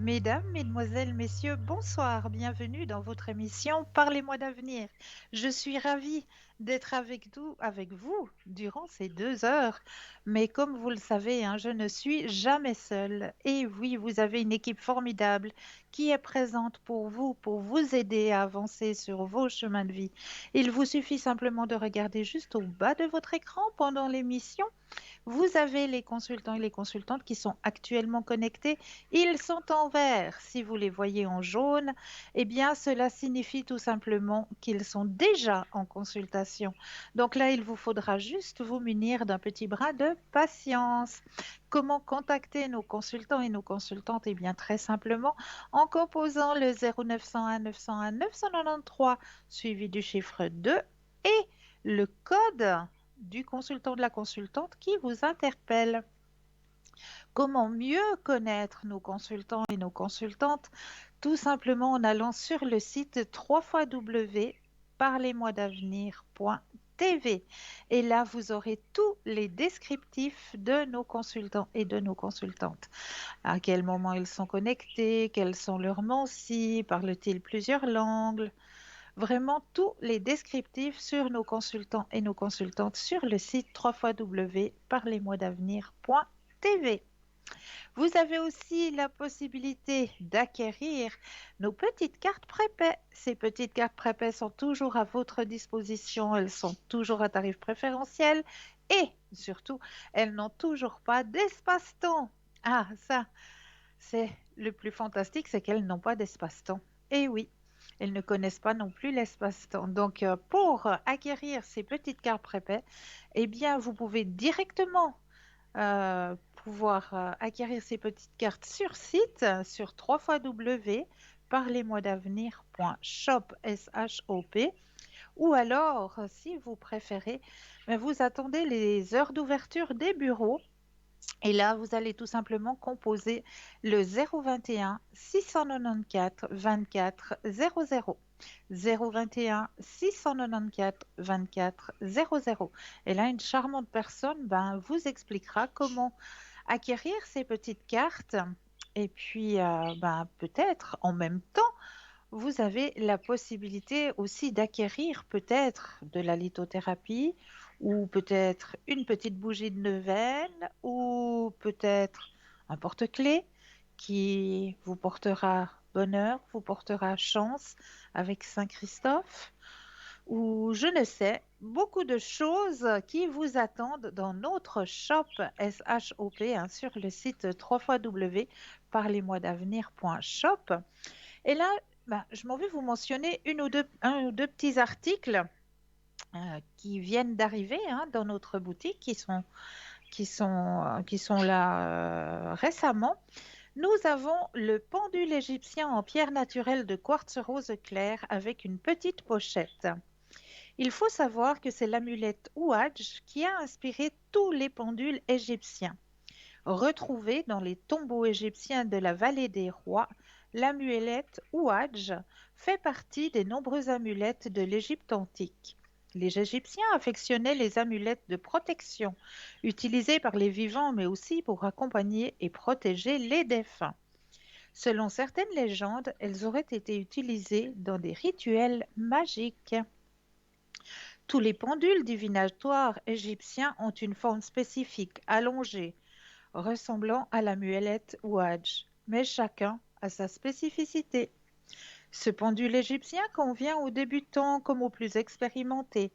Mesdames, Mesdemoiselles, Messieurs, bonsoir, bienvenue dans votre émission Parlez-moi d'avenir. Je suis ravie d'être avec vous durant ces 2 heures, mais comme vous le savez, hein, je ne suis jamais seule. Et oui, vous avez une équipe formidable qui est présente pour vous aider à avancer sur vos chemins de vie. Il vous suffit simplement de regarder juste au bas de votre écran pendant l'émission. Vous avez les consultants et les consultantes qui sont actuellement connectés. Ils sont en vert. Si vous les voyez en jaune, eh bien, cela signifie tout simplement qu'ils sont déjà en consultation. Donc là, il vous faudra juste vous munir d'un petit bras de patience. Comment contacter nos consultants et nos consultantes? Eh bien, très simplement en composant le 0901 901 993 suivi du chiffre 2 et le code du consultant ou de la consultante qui vous interpelle. Comment mieux connaître nos consultants et nos consultantes? Tout simplement en allant sur le site www.parlez-moi-d'avenir.tv. Et là, vous aurez tous les descriptifs de nos consultants et de nos consultantes. À quel moment ils sont connectés, quels sont leurs mensis, parlent-ils plusieurs langues? Vraiment tous les descriptifs sur nos consultants et nos consultantes sur le site www.parlez-moi-d'avenir.tv. Vous avez aussi la possibilité d'acquérir nos petites cartes prépaies. Ces petites cartes prépaies sont toujours à votre disposition. Elles sont toujours à tarif préférentiel et surtout, elles n'ont toujours pas d'espace-temps. Ah, ça, c'est le plus fantastique, c'est qu'elles n'ont pas d'espace-temps. Et oui, elles ne connaissent pas non plus l'espace-temps. Donc, pour acquérir ces petites cartes prépaies, eh bien, vous pouvez directement pouvoir acquérir ces petites cartes sur site, sur www.parlez-moi-d'avenir.shop, S-H-O-P, ou alors, si vous préférez, ben, vous attendez les heures d'ouverture des bureaux et là, vous allez tout simplement composer le 021 694 24 00. 021 694 24 00. Et là, une charmante personne ben, vous expliquera comment acquérir ces petites cartes. Et puis, ben, peut-être en même temps, vous avez la possibilité aussi d'acquérir peut-être de la lithothérapie ou peut-être une petite bougie de neuvaine ou peut-être un porte-clés qui vous portera bonheur, vous portera chance avec Saint-Christophe ou je ne sais, beaucoup de choses qui vous attendent dans notre shop SHOP hein, sur le site www.parlez-moi-d'avenir.shop. Et là, ben, je m'en vais vous mentionner un ou deux petits articles qui viennent d'arriver hein, dans notre boutique, qui sont là récemment. Nous avons le pendule égyptien en pierre naturelle de quartz rose clair avec une petite pochette. Il faut savoir que c'est l'amulette Ouadj qui a inspiré tous les pendules égyptiens. Retrouvée dans les tombeaux égyptiens de la vallée des rois, l'amulette Ouadj fait partie des nombreuses amulettes de l'Égypte antique. Les Égyptiens affectionnaient les amulettes de protection, utilisées par les vivants mais aussi pour accompagner et protéger les défunts. Selon certaines légendes, elles auraient été utilisées dans des rituels magiques. Tous les pendules divinatoires égyptiens ont une forme spécifique, allongée, ressemblant à la muellette Ouadj, mais chacun a sa spécificité. Ce pendule égyptien convient aux débutants comme aux plus expérimentés.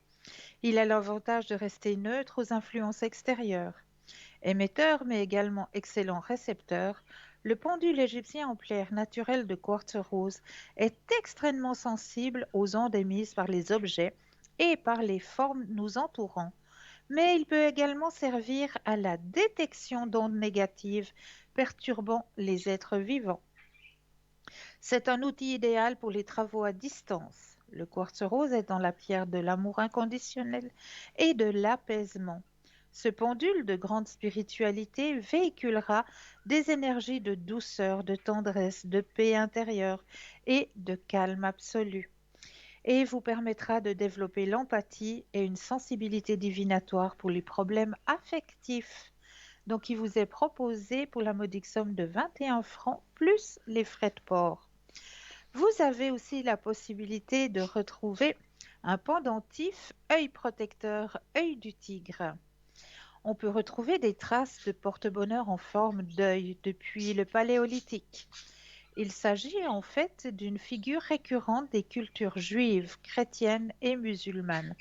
Il a l'avantage de rester neutre aux influences extérieures. Émetteur mais également excellent récepteur, le pendule égyptien en pierre naturelle de quartz rose est extrêmement sensible aux ondes émises par les objets et par les formes nous entourant, mais il peut également servir à la détection d'ondes négatives perturbant les êtres vivants. C'est un outil idéal pour les travaux à distance. Le quartz rose est dans la pierre de l'amour inconditionnel et de l'apaisement. Ce pendule de grande spiritualité véhiculera des énergies de douceur, de tendresse, de paix intérieure et de calme absolu et vous permettra de développer l'empathie et une sensibilité divinatoire pour les problèmes affectifs. Donc, il vous est proposé pour la modique somme de 21 francs plus les frais de port. Vous avez aussi la possibilité de retrouver un pendentif œil protecteur œil du tigre. On peut retrouver des traces de porte-bonheur en forme d'œil depuis le Paléolithique. Il s'agit en fait d'une figure récurrente des cultures juives, chrétiennes et musulmanes.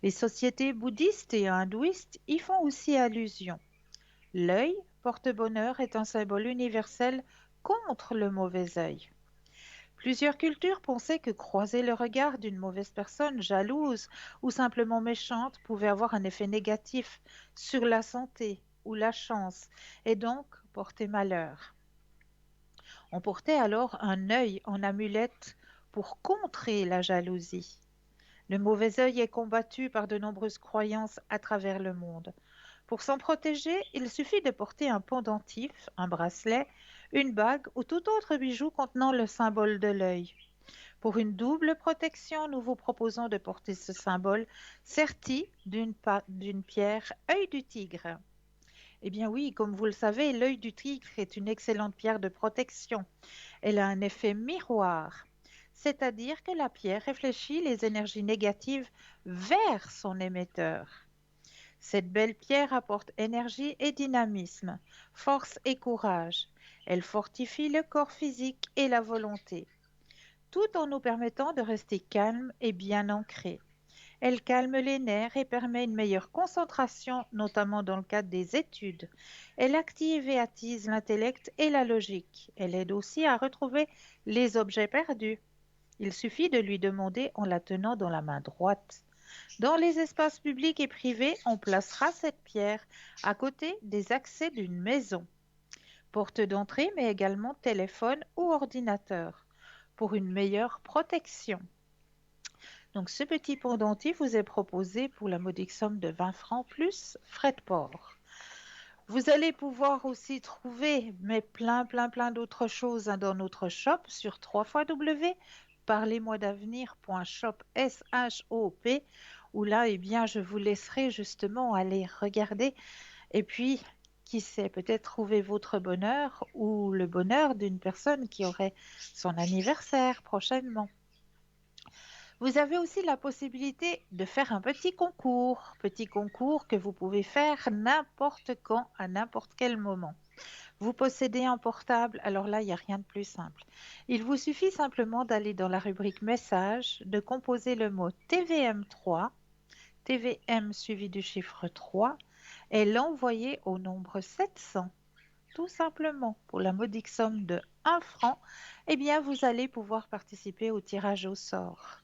Les sociétés bouddhistes et hindouistes y font aussi allusion. L'œil porte-bonheur est un symbole universel contre le mauvais œil. Plusieurs cultures pensaient que croiser le regard d'une mauvaise personne, jalouse ou simplement méchante, pouvait avoir un effet négatif sur la santé ou la chance et donc porter malheur. On portait alors un œil en amulette pour contrer la jalousie. Le mauvais œil est combattu par de nombreuses croyances à travers le monde. Pour s'en protéger, il suffit de porter un pendentif, un bracelet, une bague ou tout autre bijou contenant le symbole de l'œil. Pour une double protection, nous vous proposons de porter ce symbole serti d'une pierre œil du tigre. Eh bien oui, comme vous le savez, l'œil du tigre est une excellente pierre de protection. Elle a un effet miroir, c'est-à-dire que la pierre réfléchit les énergies négatives vers son émetteur. Cette belle pierre apporte énergie et dynamisme, force et courage. Elle fortifie le corps physique et la volonté, tout en nous permettant de rester calmes et bien ancrés. Elle calme les nerfs et permet une meilleure concentration, notamment dans le cadre des études. Elle active et attise l'intellect et la logique. Elle aide aussi à retrouver les objets perdus. Il suffit de lui demander en la tenant dans la main droite. Dans les espaces publics et privés, on placera cette pierre à côté des accès d'une maison, porte d'entrée, mais également téléphone ou ordinateur, pour une meilleure protection. Donc, ce petit pendentif vous est proposé pour la modique somme de 20 francs plus frais de port. Vous allez pouvoir aussi trouver, mais plein d'autres choses dans notre shop sur www.parlez-moi-d'avenir.shop, S-H-O-P, où là, eh bien, je vous laisserai justement aller regarder et puis, qui sait, peut-être trouver votre bonheur ou le bonheur d'une personne qui aurait son anniversaire prochainement. Vous avez aussi la possibilité de faire un petit concours que vous pouvez faire n'importe quand, à n'importe quel moment. Vous possédez un portable, alors là, il n'y a rien de plus simple. Il vous suffit simplement d'aller dans la rubrique message, de composer le mot TVM3, TVM suivi du chiffre 3, et l'envoyer au nombre 700. Tout simplement, pour la modique somme de 1 franc, eh bien, vous allez pouvoir participer au tirage au sort.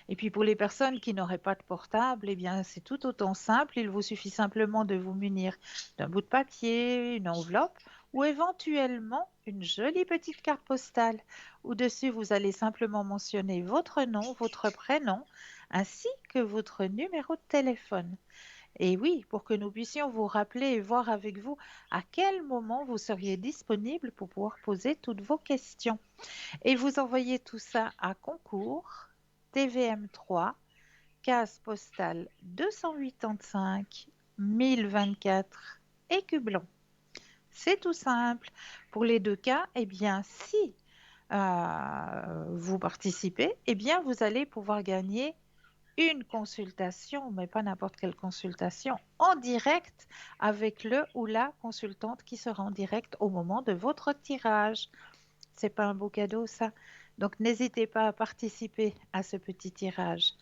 Et puis pour les personnes qui n'auraient pas de portable, eh bien c'est tout autant simple. Il vous suffit simplement de vous munir d'un bout de papier, une enveloppe ou éventuellement une jolie petite carte postale. Au-dessus, vous allez simplement mentionner votre nom, votre prénom, ainsi que votre numéro de téléphone. Et oui, pour que nous puissions vous rappeler et voir avec vous à quel moment vous seriez disponible pour pouvoir poser toutes vos questions. Et vous envoyez tout ça à concours TVM3, case postale 285 1024 Écublon. C'est tout simple. Pour les deux cas, eh bien, si vous participez, eh bien, vous allez pouvoir gagner une consultation, mais pas n'importe quelle consultation, en direct avec le ou la consultante qui sera en direct au moment de votre tirage. C'est pas un beau cadeau, ça? Donc, n'hésitez pas à participer à ce petit tirage.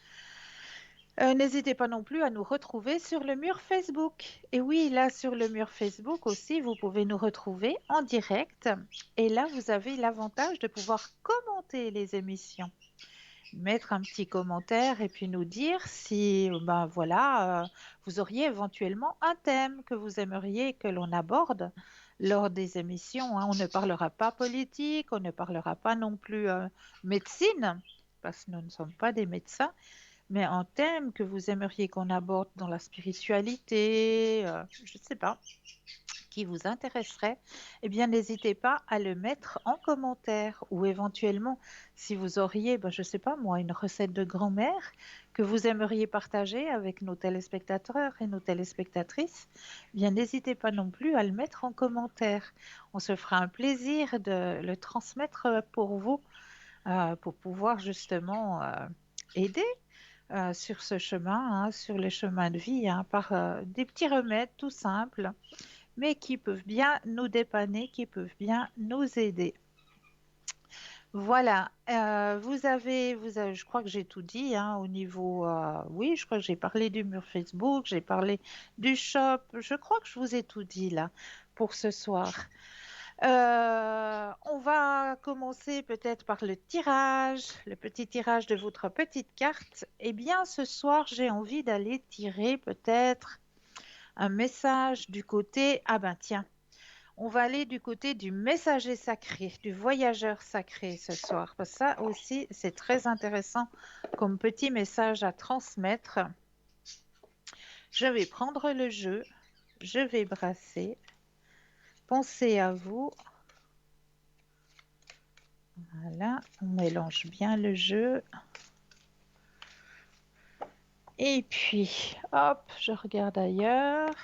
N'hésitez pas non plus à nous retrouver sur le mur Facebook. Et oui, là, sur le mur Facebook aussi, vous pouvez nous retrouver en direct. Et là, vous avez l'avantage de pouvoir commenter les émissions, mettre un petit commentaire et puis nous dire si, ben voilà, vous auriez éventuellement un thème que vous aimeriez que l'on aborde lors des émissions, hein. On ne parlera pas politique, on ne parlera pas non plus médecine, parce que nous ne sommes pas des médecins, mais un thème que vous aimeriez qu'on aborde dans la spiritualité, je ne sais pas, qui vous intéresserait, eh bien, n'hésitez pas à le mettre en commentaire ou éventuellement, si vous auriez, ben, je ne sais pas moi, une recette de grand-mère que vous aimeriez partager avec nos téléspectateurs et nos téléspectatrices, eh bien, n'hésitez pas non plus à le mettre en commentaire. On se fera un plaisir de le transmettre pour vous, pour pouvoir justement aider sur ce chemin, hein, sur les chemins de vie, hein, par des petits remèdes tout simples, mais qui peuvent bien nous dépanner, qui peuvent bien nous aider. Voilà, je crois que j'ai tout dit hein, au niveau, oui, je crois que j'ai parlé du mur Facebook, j'ai parlé du shop, je crois que je vous ai tout dit là pour ce soir. On va commencer peut-être par le tirage, le petit tirage de votre petite carte. Eh bien, ce soir, j'ai envie d'aller tirer peut-être un message du côté, ah ben tiens, on va aller du côté du messager sacré, du voyageur sacré ce soir. Parce que ça aussi, c'est très intéressant comme petit message à transmettre. Je vais prendre le jeu, je vais brasser. Pensez à vous. Voilà, on mélange bien le jeu. Et puis, hop, je regarde ailleurs.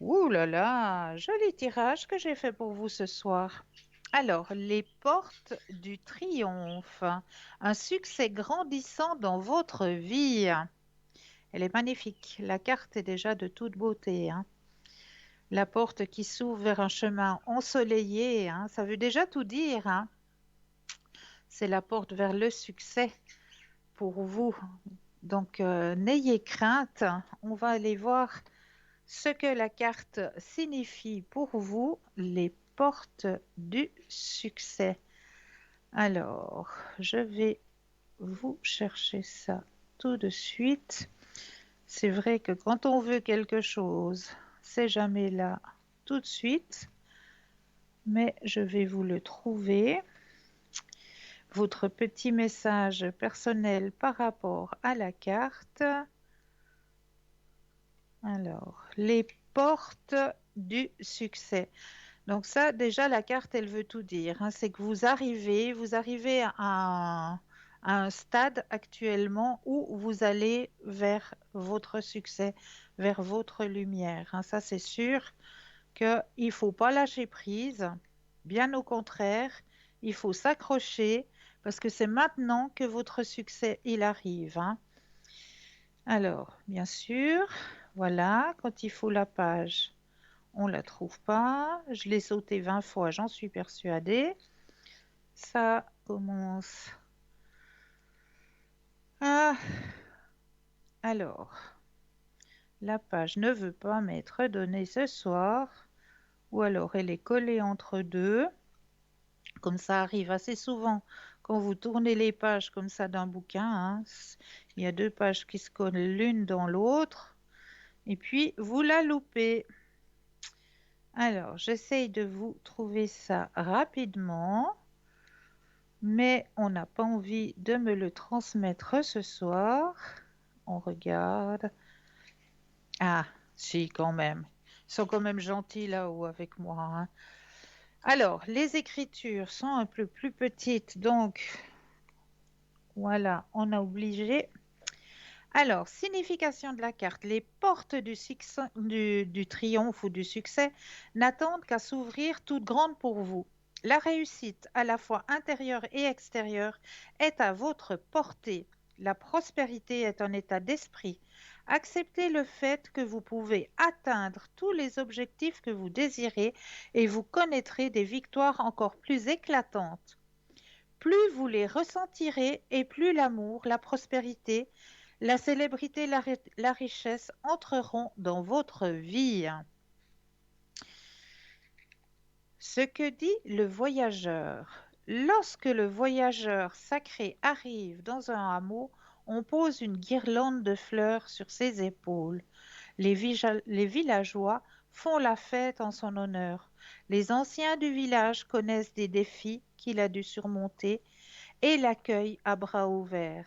Ouh là là, joli tirage que j'ai fait pour vous ce soir. Alors, les portes du triomphe. Un succès grandissant dans votre vie. Elle est magnifique. La carte est déjà de toute beauté, hein. La porte qui s'ouvre vers un chemin ensoleillé, hein, ça veut déjà tout dire, hein. C'est la porte vers le succès pour vous. Donc, n'ayez crainte. On va aller voir ce que la carte signifie pour vous, les portes du succès. Alors, je vais vous chercher ça tout de suite. C'est vrai que quand on veut quelque chose, c'est jamais là tout de suite, mais je vais vous le trouver. Votre petit message personnel par rapport à la carte. Alors, les portes du succès. Donc ça, déjà, la carte, elle veut tout dire, hein. C'est que vous arrivez à un stade actuellement où vous allez vers votre succès, vers votre lumière, hein. Ça, c'est sûr qu'il ne faut pas lâcher prise. Bien au contraire, il faut s'accrocher parce que c'est maintenant que votre succès, il arrive, hein. Alors, bien sûr, voilà, quand il faut la page, on ne la trouve pas. Je l'ai sauté 20 fois, j'en suis persuadée. Ça commence. Ah, alors, la page ne veut pas m'être donnée ce soir. Ou alors elle est collée entre deux. Comme ça arrive assez souvent quand vous tournez les pages comme ça d'un bouquin, hein. Il y a deux pages qui se collent l'une dans l'autre. Et puis, vous la loupez. Alors, j'essaye de vous trouver ça rapidement, mais on n'a pas envie de me le transmettre ce soir. On regarde. Ah, si, quand même. Ils sont quand même gentils là-haut avec moi, hein. Alors, les écritures sont un peu plus petites, donc voilà, on a obligé. Alors, signification de la carte. Les portes du triomphe ou du succès n'attendent qu'à s'ouvrir toutes grandes pour vous. La réussite, à la fois intérieure et extérieure, est à votre portée. La prospérité est un état d'esprit. Acceptez le fait que vous pouvez atteindre tous les objectifs que vous désirez et vous connaîtrez des victoires encore plus éclatantes. Plus vous les ressentirez et plus l'amour, la prospérité, la célébrité, la richesse entreront dans votre vie. Ce que dit le voyageur. Lorsque le voyageur sacré arrive dans un hameau, on pose une guirlande de fleurs sur ses épaules. Les villageois font la fête en son honneur. Les anciens du village connaissent des défis qu'il a dû surmonter et l'accueillent à bras ouverts.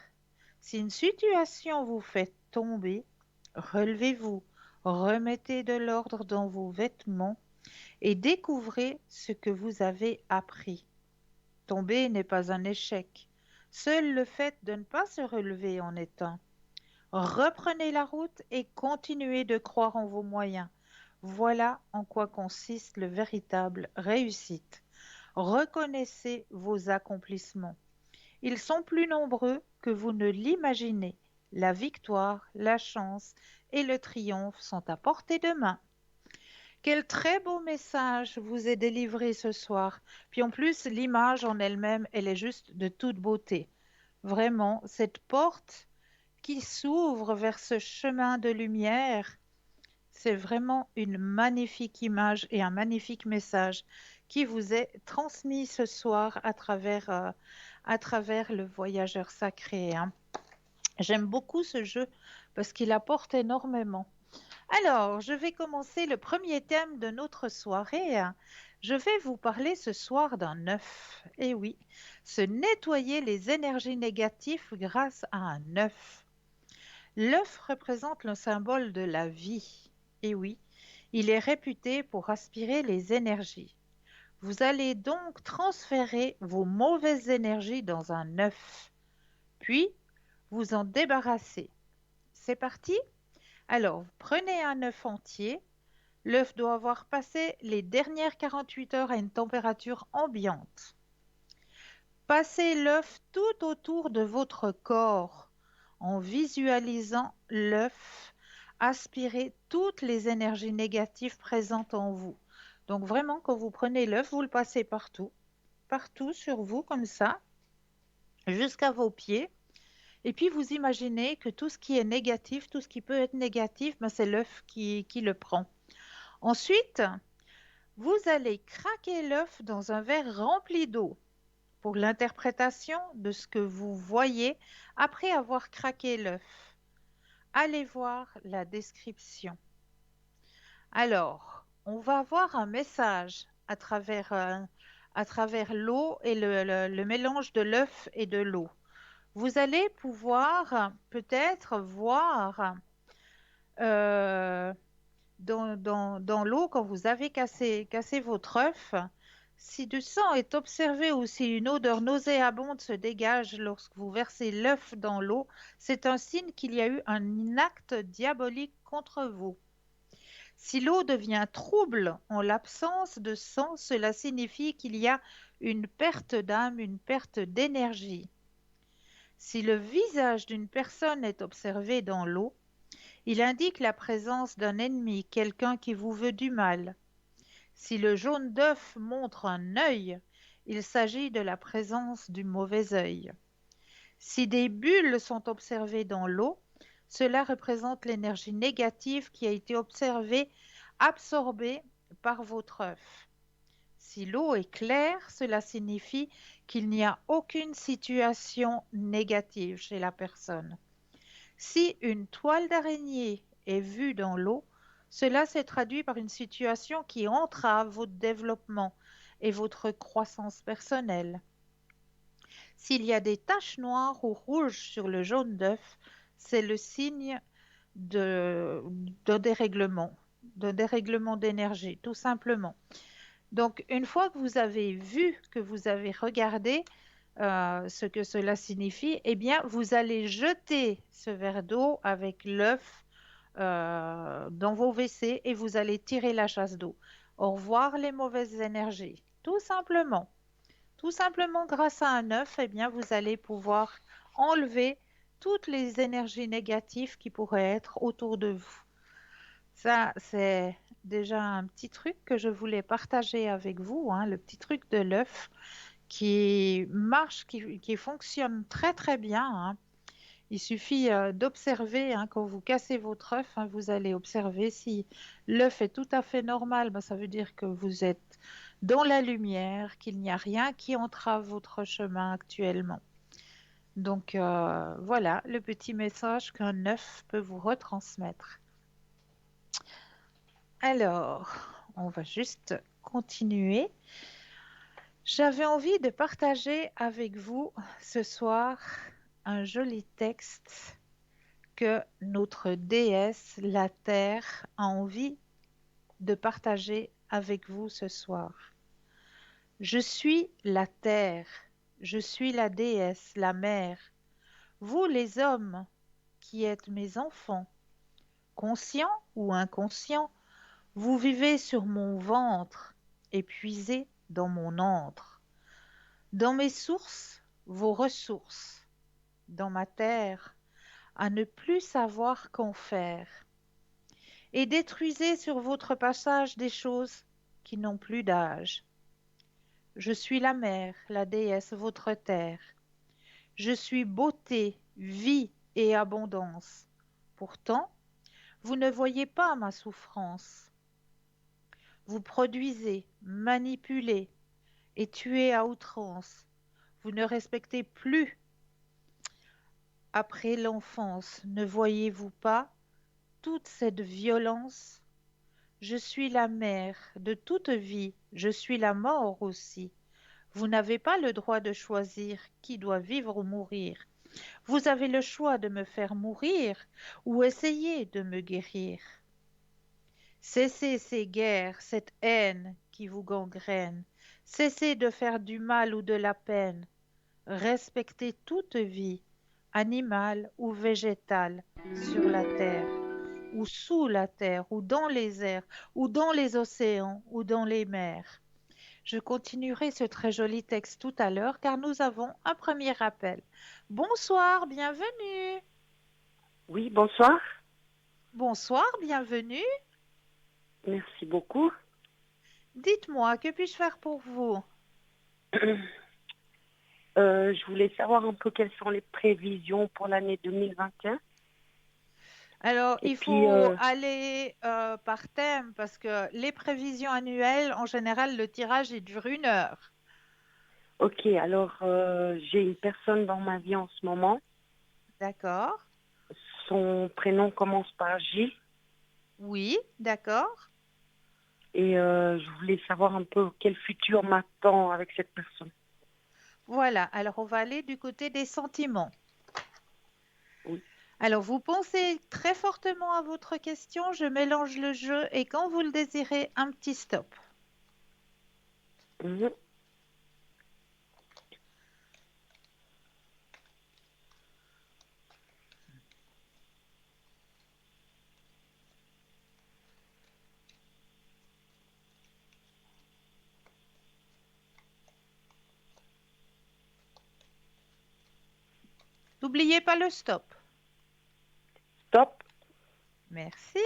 Si une situation vous fait tomber, relevez-vous, Remettez de l'ordre dans vos vêtements et découvrez ce que vous avez appris. Tomber n'est pas un échec. Seul le fait de ne pas se relever en est un. Reprenez la route et continuez de croire en vos moyens. Voilà en quoi consiste le véritable réussite. Reconnaissez vos accomplissements. Ils sont plus nombreux que vous ne l'imaginez. La victoire, la chance et le triomphe sont à portée de main. Quel très beau message vous est délivré ce soir. Puis en plus, l'image en elle-même, elle est juste de toute beauté. Vraiment, cette porte qui s'ouvre vers ce chemin de lumière, c'est vraiment une magnifique image et un magnifique message qui vous est transmis ce soir à travers le voyageur sacré, hein. J'aime beaucoup ce jeu parce qu'il apporte énormément. Alors, je vais commencer le premier thème de notre soirée, hein. Je vais vous parler ce soir d'un œuf. Et oui, se nettoyer les énergies négatives grâce à un œuf. L'œuf représente le symbole de la vie. Et oui, il est réputé pour aspirer les énergies. Vous allez donc transférer vos mauvaises énergies dans un œuf, puis vous en débarrasser. C'est parti? Alors, vous prenez un œuf entier. L'œuf doit avoir passé les dernières 48 heures à une température ambiante. Passez l'œuf tout autour de votre corps en visualisant l'œuf aspirer toutes les énergies négatives présentes en vous. Donc vraiment, quand vous prenez l'œuf, vous le passez partout, partout sur vous comme ça, jusqu'à vos pieds. Et puis vous imaginez que tout ce qui est négatif, tout ce qui peut être négatif, ben, c'est l'œuf qui le prend. Ensuite, vous allez craquer l'œuf dans un verre rempli d'eau pour l'interprétation de ce que vous voyez après avoir craqué l'œuf. Allez voir la description. Alors, on va avoir un message à travers l'eau et le mélange de l'œuf et de l'eau. Vous allez pouvoir peut-être voir euh, dans l'eau, quand vous avez cassé votre œuf, si du sang est observé ou si une odeur nauséabonde se dégage lorsque vous versez l'œuf dans l'eau, c'est un signe qu'il y a eu un acte diabolique contre vous. Si l'eau devient trouble en l'absence de sang, cela signifie qu'il y a une perte d'âme, une perte d'énergie. Si le visage d'une personne est observé dans l'eau, il indique la présence d'un ennemi, quelqu'un qui vous veut du mal. Si le jaune d'œuf montre un œil, il s'agit de la présence du mauvais œil. Si des bulles sont observées dans l'eau, cela représente l'énergie négative qui a été observée, absorbée par votre œuf. Si l'eau est claire, cela signifie qu'il n'y a aucune situation négative chez la personne. Si une toile d'araignée est vue dans l'eau, cela se traduit par une situation qui entrave votre développement et votre croissance personnelle. S'il y a des taches noires ou rouges sur le jaune d'œuf, c'est le signe de, d'un dérèglement, d'un dérèglement d'énergie, tout simplement. Donc, une fois que vous avez vu, que vous avez regardé ce que cela signifie, eh bien, vous allez jeter ce verre d'eau avec l'œuf dans vos WC et vous allez tirer la chasse d'eau. Au revoir les mauvaises énergies. Tout simplement. Tout simplement grâce à un œuf, eh bien, vous allez pouvoir enlever toutes les énergies négatives qui pourraient être autour de vous. Ça, c'est déjà un petit truc que je voulais partager avec vous, hein, le petit truc de l'œuf qui marche, qui fonctionne très très bien, hein. Il suffit d'observer, hein, quand vous cassez votre œuf, hein, vous allez observer si l'œuf est tout à fait normal, ben, ça veut dire que vous êtes dans la lumière, qu'il n'y a rien qui entrave votre chemin actuellement. Donc voilà le petit message qu'un œuf peut vous retransmettre. Alors, on va juste continuer. J'avais envie de partager avec vous ce soir un joli texte que notre déesse, la Terre, a envie de partager avec vous ce soir. Je suis la Terre, je suis la déesse, la mère. Vous les hommes qui êtes mes enfants, conscients ou inconscients, vous vivez sur mon ventre et puisez dans mon antre. Dans mes sources, vos ressources, dans ma terre, à ne plus savoir qu'en faire. Et détruisez sur votre passage des choses qui n'ont plus d'âge. Je suis la mère, la déesse, votre terre. Je suis beauté, vie et abondance. Pourtant, vous ne voyez pas ma souffrance. Vous produisez, manipulez et tuez à outrance. Vous ne respectez plus après l'enfance. Ne voyez-vous pas toute cette violence? Je suis la mère de toute vie, je suis la mort aussi. Vous n'avez pas le droit de choisir qui doit vivre ou mourir. Vous avez le choix de me faire mourir ou essayer de me guérir. Cessez ces guerres, cette haine qui vous gangrène. Cessez de faire du mal ou de la peine. Respectez toute vie, animale ou végétale, sur la terre, ou sous la terre, ou dans les airs, ou dans les océans, ou dans les mers. Je continuerai ce très joli texte tout à l'heure car nous avons un premier appel. Bonsoir, bienvenue. Oui, bonsoir. Bonsoir, bienvenue. Merci beaucoup. Dites-moi, que puis-je faire pour vous? Je voulais savoir un peu quelles sont les prévisions pour l'année 2021. Alors, Et il puis, faut aller par thème parce que les prévisions annuelles, en général, le tirage, il dure 1 heure. ok, alors j'ai une personne dans ma vie en ce moment. D'accord? Son prénom commence par J. Oui, d'accord. Et je voulais savoir un peu quel futur m'attend avec cette personne. Voilà, alors on va aller du côté des sentiments. Oui. Alors, vous pensez très fortement à votre question, je mélange le jeu et quand vous le désirez, un petit stop. Mhm. N'oubliez pas le stop. Stop. Merci.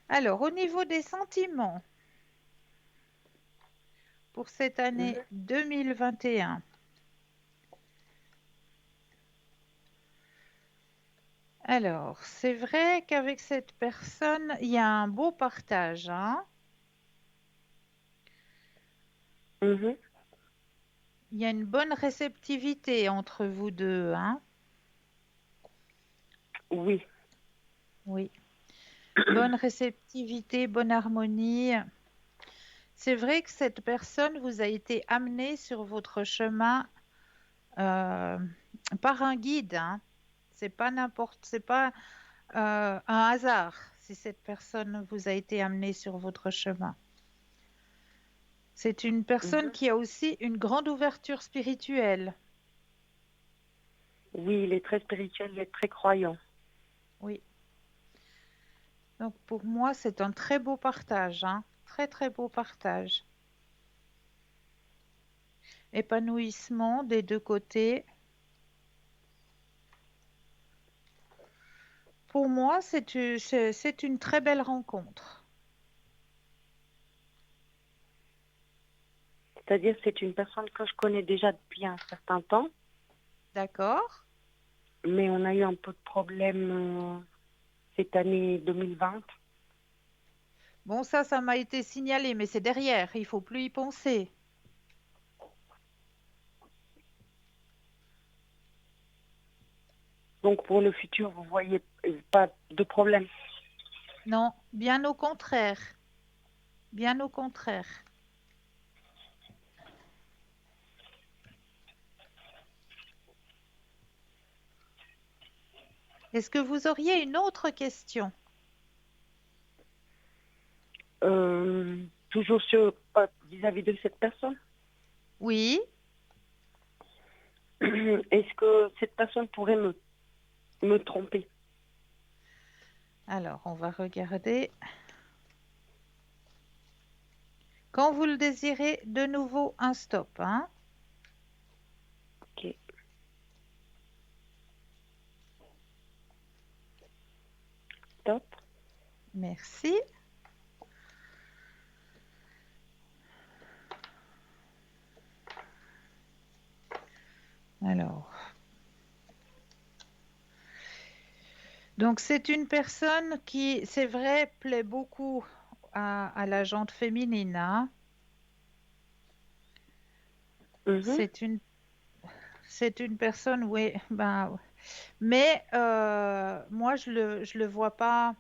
Alors, au niveau des sentiments, pour cette année Mhm. 2021, alors, c'est vrai qu'avec cette personne, il y a un beau partage, hein. Mhm. Il y a une bonne réceptivité entre vous deux, hein. Oui. Oui, bonne réceptivité, bonne harmonie. C'est vrai que cette personne vous a été amenée sur votre chemin euh, par un guide, hein. C'est pas un hasard si cette personne vous a été amenée sur votre chemin. C'est une personne Mhm. qui a aussi une grande ouverture spirituelle. Oui, il est très spirituel, il est très croyant. Oui. Donc pour moi, c'est un très beau partage, hein. Très très beau partage. Épanouissement des deux côtés. Pour moi, c'est une très belle rencontre. C'est-à-dire, c'est une personne que je connais déjà depuis un certain temps, D'accord? mais on a eu un peu de problème cette année 2020. Bon, ça m'a été signalé, mais c'est derrière, il faut plus y penser. Donc pour le futur, vous voyez pas de problème. Non, bien au contraire. Bien au contraire. Est-ce que vous auriez une autre question? Toujours vis-à-vis de cette personne. Oui. Est-ce que cette personne pourrait me tromper? Alors, on va regarder. Quand vous le désirez, de nouveau un stop, hein? Ok, top. Merci. Alors, donc c'est une personne qui, c'est vrai, plaît beaucoup à la jante féminine, hein. Mhm. C'est une personne, oui, ben, mais moi je le vois pas.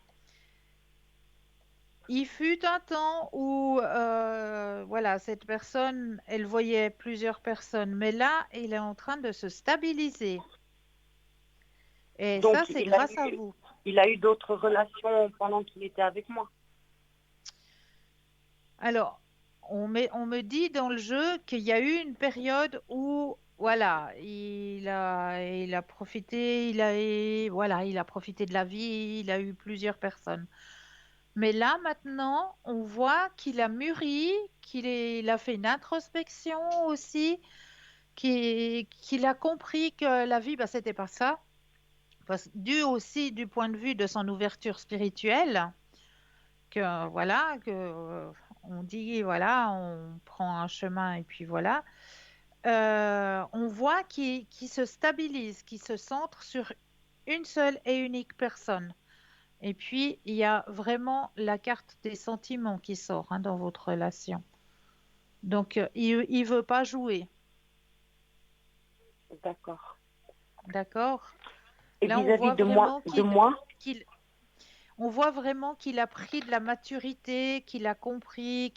Il fut un temps où, voilà, cette personne, elle voyait plusieurs personnes, mais là, il est en train de se stabiliser. Et Donc, ça, c'est grâce à vous. il a eu d'autres relations pendant qu'il était avec moi. Alors, on me dit dans le jeu qu'il y a eu une période où, voilà, il a profité, voilà, il a profité de la vie, il a eu plusieurs personnes. Mais là, maintenant, on voit qu'il a mûri, il a fait une introspection aussi, qu'il a compris que la vie, bah, c'était pas ça. Dû aussi du point de vue de son ouverture spirituelle, que voilà, on dit, voilà, on prend un chemin et puis voilà. On voit qu'il se stabilise, qu'il se centre sur une seule et unique personne. Et puis, il y a vraiment la carte des sentiments qui sort, hein, dans votre relation. Donc, il veut pas jouer, D'accord. d'accord? Et Là, vis-à-vis de moi, qu'il, on voit vraiment qu'il a pris de la maturité, qu'il a compris,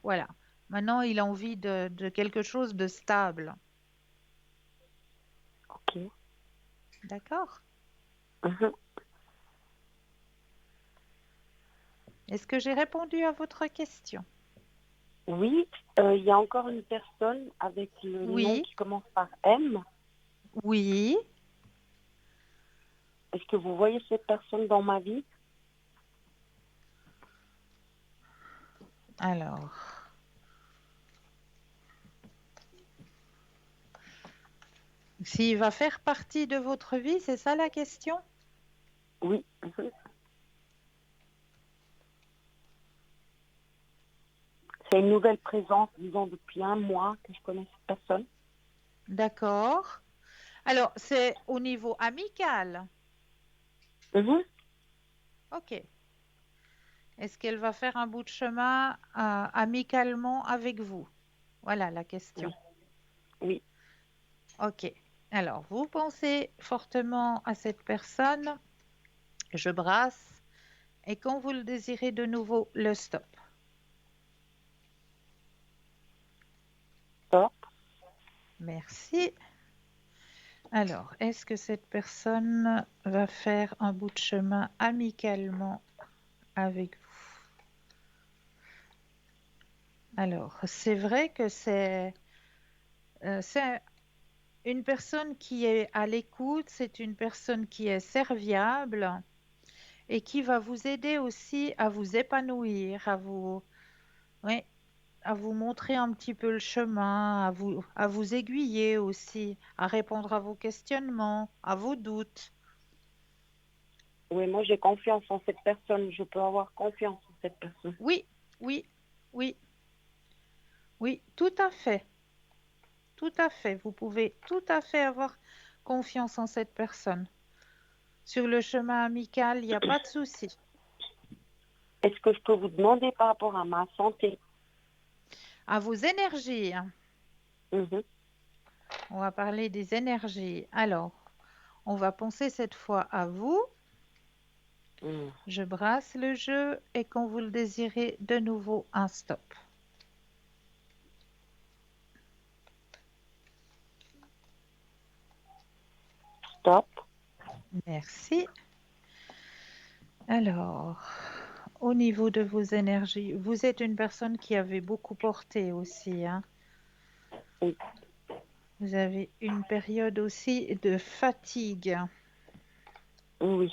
voilà. Maintenant, il a envie de quelque chose de stable, ok. d'accord? Mhm. Est-ce que j'ai répondu à votre question? Oui, il y a encore une personne avec le nom Oui, qui commence par M. oui. Est-ce que vous voyez cette personne dans ma vie? Alors, s'il va faire partie de votre vie, c'est ça la question? Oui. Mhm. C'est une nouvelle présence, disons, depuis un mois que je connais cette personne. D'accord. Alors, c'est au niveau amical. Mhm. Ok. Est-ce qu'elle va faire un bout de chemin amicalement avec vous? Voilà la question. Oui. Oui. Ok. Alors, vous pensez fortement à cette personne. Je brasse. Et quand vous le désirez de nouveau, le stop. Top. Merci. Alors, est-ce que cette personne va faire un bout de chemin amicalement avec vous? Alors, c'est vrai que c'est une personne qui est à l'écoute, c'est une personne qui est serviable et qui va vous aider aussi à vous épanouir, oui, à vous montrer un petit peu le chemin, à vous aiguiller aussi, à répondre à vos questionnements, à vos doutes. Oui, moi j'ai confiance en cette personne. Je peux avoir confiance en cette personne. Oui, oui, oui, oui, tout à fait, tout à fait. Vous pouvez tout à fait avoir confiance en cette personne. Sur le chemin amical, il n'y a pas de souci. Est-ce que je peux vous demander par rapport à ma santé? À vos énergies, hein. Mhm. On va parler des énergies. Alors, on va penser cette fois à vous. Mm. Je brasse le jeu et quand vous le désirez, de nouveau un stop. Stop. Merci. Alors, au niveau de vos énergies, vous êtes une personne qui avait beaucoup porté aussi, hein. Oui, Vous avez une période aussi de fatigue, oui,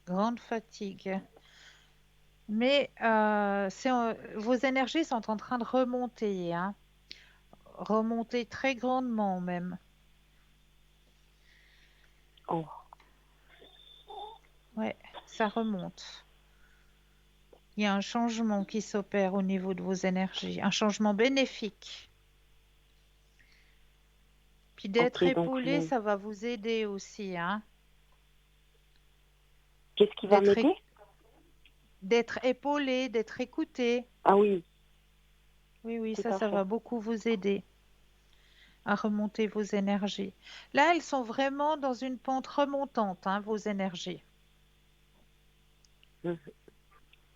grande fatigue. Mais vos énergies sont en train de remonter, hein. Remonter très grandement même. oh, Ouais, ça remonte. Il y a un changement qui s'opère au niveau de vos énergies, un changement bénéfique. Puis d'être ok, donc épaulé, ça va vous aider aussi, hein. qu'est-ce qui va D'être m'aider? d'être épaulé, d'être écouté. Ah oui, Oui, oui, tout ça, à ça fait. va beaucoup vous aider à remonter vos énergies. Là, elles sont vraiment dans une pente remontante, hein, vos énergies. Mhm.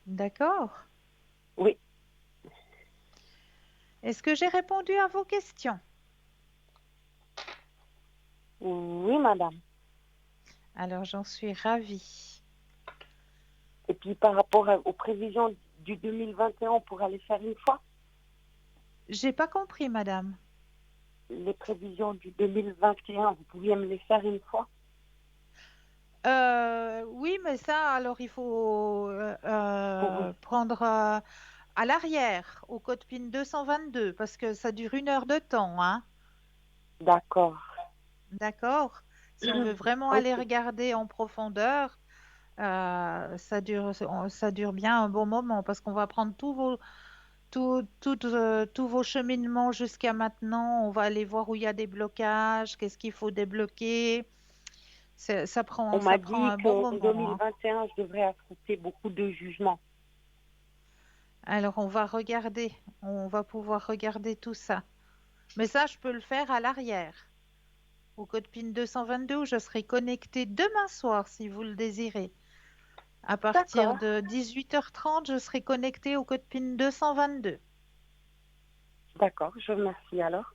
D'accord? Oui, Est-ce que j'ai répondu à vos questions? oui, madame. Alors, j'en suis ravie. Et puis par rapport aux prévisions du 2021, on pourra les faire une fois. J'ai pas compris, madame. Les prévisions du 2021, vous pouviez me les faire une fois. Oui, mais ça, alors il faut Pour... prendre à l'arrière, au code PIN 222, parce que ça dure 1 heure de temps, hein. D'accord. D'accord? Si on veut vraiment aller Ok. regarder en profondeur, ça dure bien un bon moment, parce qu'on va prendre tous vos cheminements jusqu'à maintenant. On va aller voir où il y a des blocages, qu'est-ce qu'il faut débloquer. On Ça m'a prend dit un bon qu'en moment, hein. 2021, je devrais affronter beaucoup de jugements. Alors, on va regarder, on va pouvoir regarder tout ça. Mais ça, je peux le faire à l'arrière, au code PIN 222, où je serai connectée demain soir, si vous le désirez. À partir D'accord. de 18h30, je serai connectée au code PIN 222. D'accord, je vous remercie alors.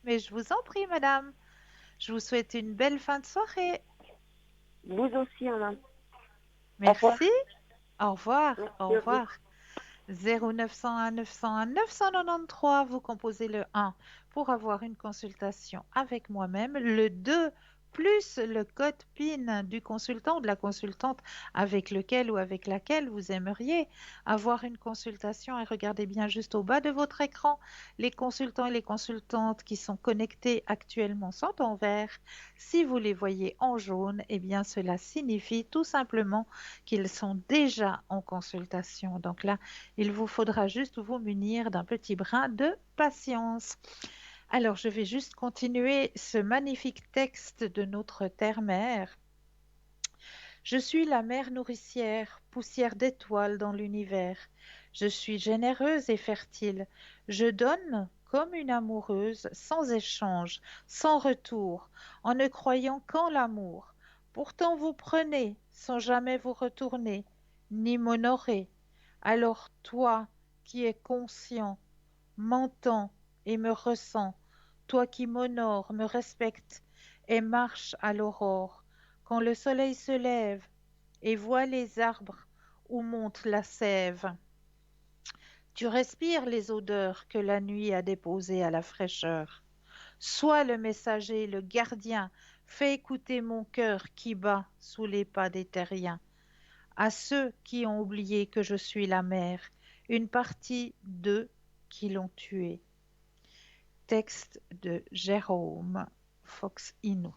Mais je vous en prie, madame. Je vous souhaite une belle fin de soirée. Vous aussi, madame. Au revoir. Merci. Au revoir. Au Merci à vous. revoir. 0901 901 993, vous composez le 1 pour avoir une consultation avec moi-même, le 2 plus le code PIN du consultant ou de la consultante avec lequel ou avec laquelle vous aimeriez avoir une consultation. Et regardez bien juste au bas de votre écran, les consultants et les consultantes qui sont connectés actuellement sont en vert. Si vous les voyez en jaune, eh bien cela signifie tout simplement qu'ils sont déjà en consultation. Donc là, il vous faudra juste vous munir d'un petit brin de patience. Alors, je vais juste continuer ce magnifique texte de notre terre-mère. Je suis la mère nourricière, poussière d'étoiles dans l'univers. Je suis généreuse et fertile. Je donne comme une amoureuse, sans échange, sans retour, en ne croyant qu'en l'amour. Pourtant vous prenez, sans jamais vous retourner, ni m'honorer. Alors toi, qui es conscient, m'entends et me ressens, toi qui m'honores, me respectes et marches à l'aurore, quand le soleil se lève et vois les arbres où monte la sève. Tu respires les odeurs que la nuit a déposées à la fraîcheur. Sois le messager, le gardien, fais écouter mon cœur qui bat sous les pas des terriens. À ceux qui ont oublié que je suis la mère, une partie d'eux qui l'ont tuée. Texte de Jérôme Fox Ino.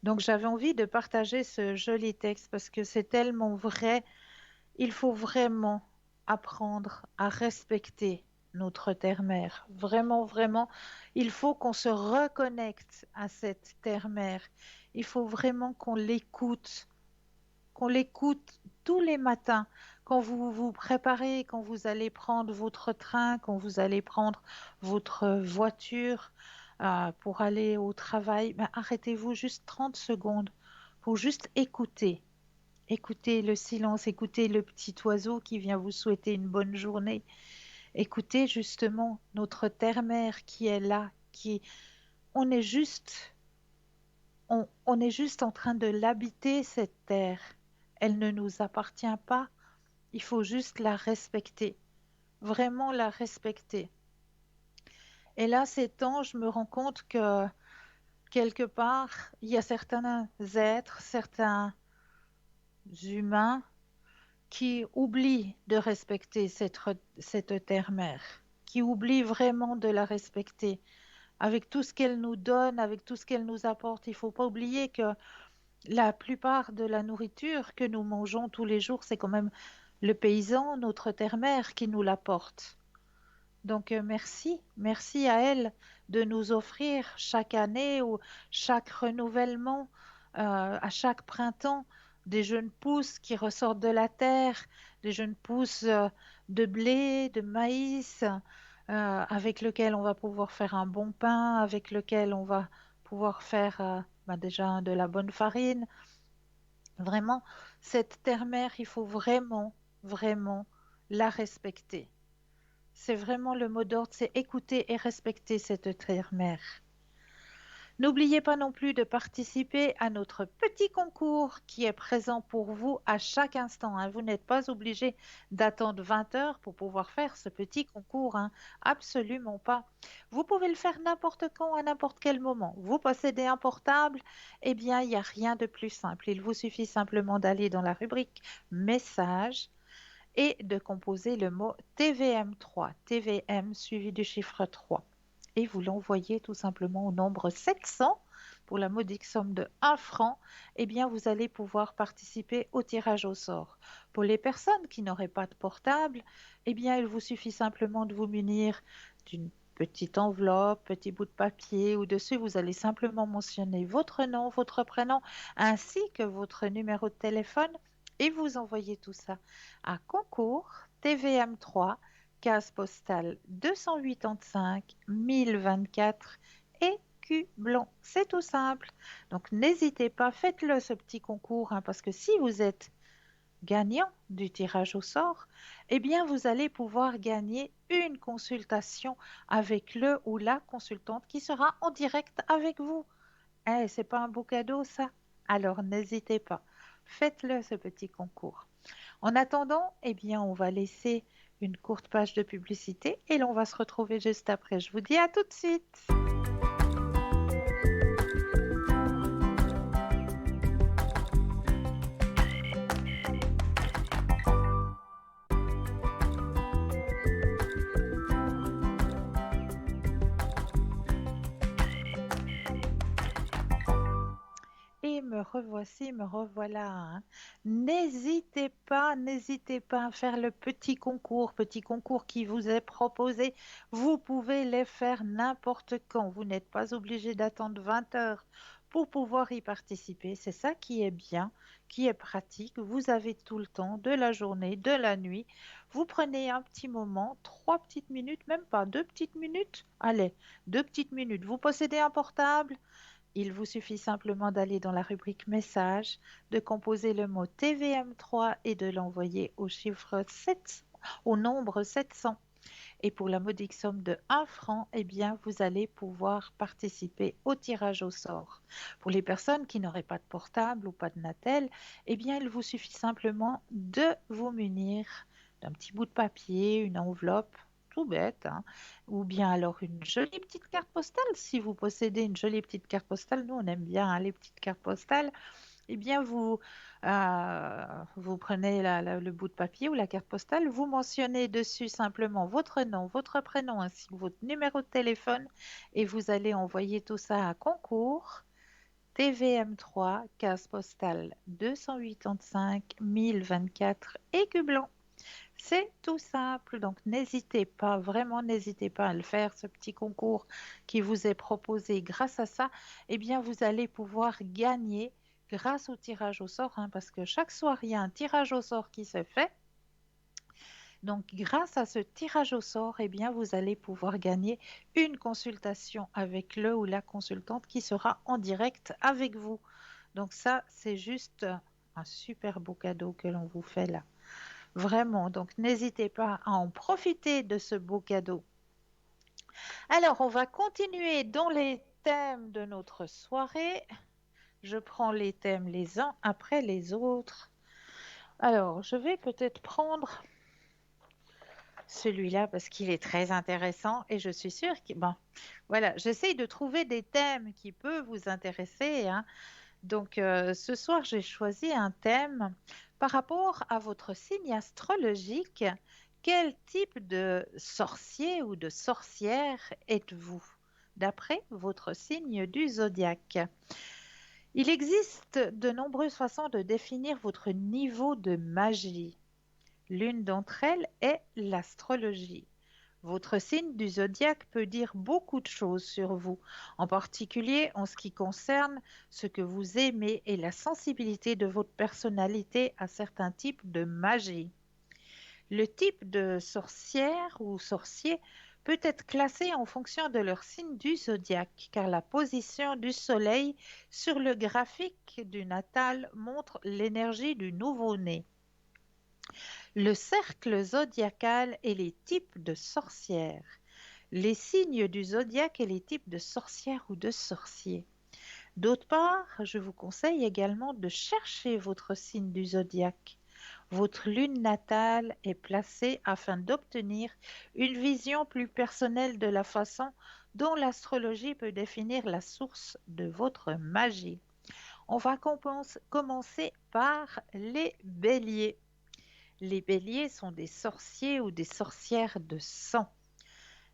Donc j'avais envie de partager ce joli texte parce que c'est tellement vrai. Il faut vraiment apprendre à respecter notre terre-mère. Vraiment, vraiment, il faut qu'on se reconnecte à cette terre-mère. Il faut vraiment qu'on l'écoute tous les matins, quand vous vous préparez, quand vous allez prendre votre train, quand vous allez prendre votre voiture pour aller au travail. Ben, arrêtez-vous juste 30 secondes pour juste écouter. Écoutez le silence, écoutez le petit oiseau qui vient vous souhaiter une bonne journée. Écoutez justement notre terre-mère qui est là, on est juste, on est juste en train de l'habiter, cette terre. Elle ne nous appartient pas. Il faut juste la respecter, vraiment la respecter. Et là, ces temps, je me rends compte que quelque part, il y a certains êtres, certains humains qui oublient de respecter cette terre-mère, qui oublient vraiment de la respecter. Avec tout ce qu'elle nous donne, avec tout ce qu'elle nous apporte, il ne faut pas oublier que la plupart de la nourriture que nous mangeons tous les jours, c'est quand même le paysan, notre terre-mère, qui nous l'apporte. Donc merci, merci à elle de nous offrir chaque année ou chaque renouvellement, à chaque printemps, des jeunes pousses qui ressortent de la terre, des jeunes pousses de blé, de maïs, avec lequel on va pouvoir faire un bon pain, avec lequel on va pouvoir faire ben déjà de la bonne farine. Vraiment, cette terre-mère, il faut vraiment, vraiment la respecter. C'est vraiment le mot d'ordre, c'est écouter et respecter cette terre-mère. N'oubliez pas non plus de participer à notre petit concours qui est présent pour vous à chaque instant, hein. Vous n'êtes pas obligé d'attendre 20 heures pour pouvoir faire ce petit concours, hein. Absolument pas. Vous pouvez le faire n'importe quand, à n'importe quel moment. Vous possédez un portable, eh bien, il n'y a rien de plus simple. Il vous suffit simplement d'aller dans la rubrique messages et de composer le mot TVM3, TVM suivi du chiffre 3. Et vous l'envoyez tout simplement au nombre 700 pour la modique somme de 1 franc. Eh bien, vous allez pouvoir participer au tirage au sort. Pour les personnes qui n'auraient pas de portable, eh bien, il vous suffit simplement de vous munir d'une petite enveloppe, petit bout de papier, où dessus vous allez simplement mentionner votre nom, votre prénom, ainsi que votre numéro de téléphone, et vous envoyez tout ça à concours TVM3, case postale 285 1024 écu blanc. C'est tout simple. Donc n'hésitez pas, faites-le ce petit concours, hein, parce que si vous êtes gagnant du tirage au sort, eh bien vous allez pouvoir gagner une consultation avec le ou la consultante qui sera en direct avec vous. Eh, c'est pas un beau cadeau ça? Alors n'hésitez pas, faites-le ce petit concours. En attendant, eh bien, on va laisser une courte page de publicité et l'on va se retrouver juste après. Je vous dis à tout de suite. Et me revoici, me revoilà, hein. N'hésitez pas à faire le petit concours qui vous est proposé. Vous pouvez les faire n'importe quand. Vous n'êtes pas obligé d'attendre 20 heures pour pouvoir y participer. C'est ça qui est bien, qui est pratique. Vous avez tout le temps de la journée, de la nuit. Vous prenez un petit moment, 3 petites minutes, même pas 2 petites minutes. Allez, 2 petites minutes. Vous possédez un portable? Il vous suffit simplement d'aller dans la rubrique messages, de composer le mot TVM3 et de l'envoyer au chiffre 700, au nombre 700. Et pour la modique somme de 1 franc, eh bien, vous allez pouvoir participer au tirage au sort. Pour les personnes qui n'auraient pas de portable ou pas de Natel, eh bien, il vous suffit simplement de vous munir d'un petit bout de papier, une enveloppe, tout bête, hein, ou bien alors une jolie petite carte postale. Si vous possédez une jolie petite carte postale, nous on aime bien, hein, les petites cartes postales, eh bien, vous prenez le bout de papier ou la carte postale, vous mentionnez dessus simplement votre nom, votre prénom ainsi que votre numéro de téléphone et vous allez envoyer tout ça à concours TVM3, case postale 285 1024 écu blanc. C'est tout simple, donc n'hésitez pas, vraiment n'hésitez pas à le faire, ce petit concours qui vous est proposé. Grâce à ça, eh bien, vous allez pouvoir gagner grâce au tirage au sort, hein, parce que chaque soir, il y a un tirage au sort qui se fait. Donc, grâce à ce tirage au sort, eh bien, vous allez pouvoir gagner une consultation avec le ou la consultante qui sera en direct avec vous. Donc ça, c'est juste un super beau cadeau que l'on vous fait là. Vraiment, donc n'hésitez pas à en profiter de ce beau cadeau. Alors, on va continuer dans les thèmes de notre soirée. Je prends les thèmes les uns après les autres. Alors, je vais peut-être prendre celui-là parce qu'il est très intéressant et je suis sûre que, bon, voilà, j'essaye de trouver des thèmes qui peuvent vous intéresser, hein. Donc, ce soir, j'ai choisi un thème par rapport à votre signe astrologique. Quel type de sorcier ou de sorcière êtes-vous d'après votre signe du zodiaque? Il existe de nombreuses façons de définir votre niveau de magie. L'une d'entre elles est l'astrologie. Votre signe du zodiaque peut dire beaucoup de choses sur vous, en particulier en ce qui concerne ce que vous aimez et la sensibilité de votre personnalité à certains types de magie. Le type de sorcière ou sorcier peut être classé en fonction de leur signe du zodiaque, car la position du soleil sur le graphique du natal montre l'énergie du nouveau-né. Le cercle zodiacal et les types de sorcières. Les signes du zodiaque et les types de sorcières ou de sorciers. D'autre part, je vous conseille également de chercher votre signe du zodiaque. Votre lune natale est placée afin d'obtenir une vision plus personnelle de la façon dont l'astrologie peut définir la source de votre magie. On va commencer par les béliers. Les béliers sont des sorciers ou des sorcières de sang.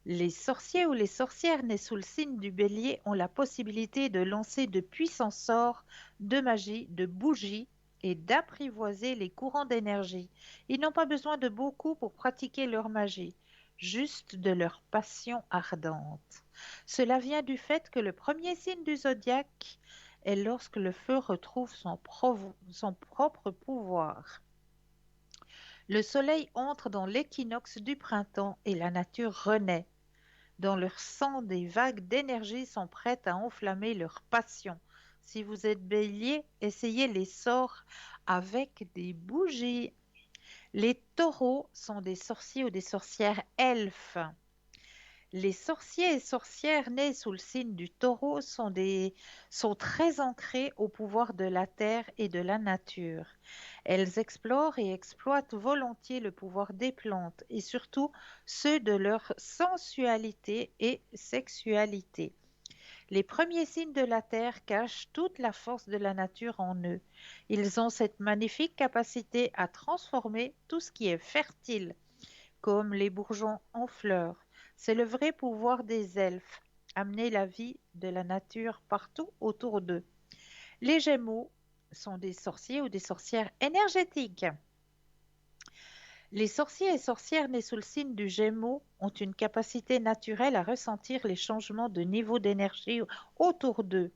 Les sorciers ou les sorcières nés sous le signe du bélier ont la possibilité de lancer de puissants sorts de magie, de bougies et d'apprivoiser les courants d'énergie. Ils n'ont pas besoin de beaucoup pour pratiquer leur magie, juste de leur passion ardente. Cela vient du fait que le premier signe du zodiaque est lorsque le feu retrouve son propre pouvoir. Le soleil entre dans l'équinoxe du printemps et la nature renaît. Dans leur sang, des vagues d'énergie sont prêtes à enflammer leur passion. Si vous êtes bélier, essayez les sorts avec des bougies. Les taureaux sont des sorciers ou des sorcières elfes. Les sorciers et sorcières nés sous le signe du taureau sont très ancrés au pouvoir de la terre et de la nature. Elles explorent et exploitent volontiers le pouvoir des plantes et surtout ceux de leur sensualité et sexualité. Les premiers signes de la terre cachent toute la force de la nature en eux. Ils ont cette magnifique capacité à transformer tout ce qui est fertile comme les bourgeons en fleurs. C'est le vrai pouvoir des elfes, amener la vie de la nature partout autour d'eux. Les Gémeaux sont des sorciers ou des sorcières énergétiques. Les sorciers et sorcières nés sous le signe du Gémeaux ont une capacité naturelle à ressentir les changements de niveau d'énergie autour d'eux.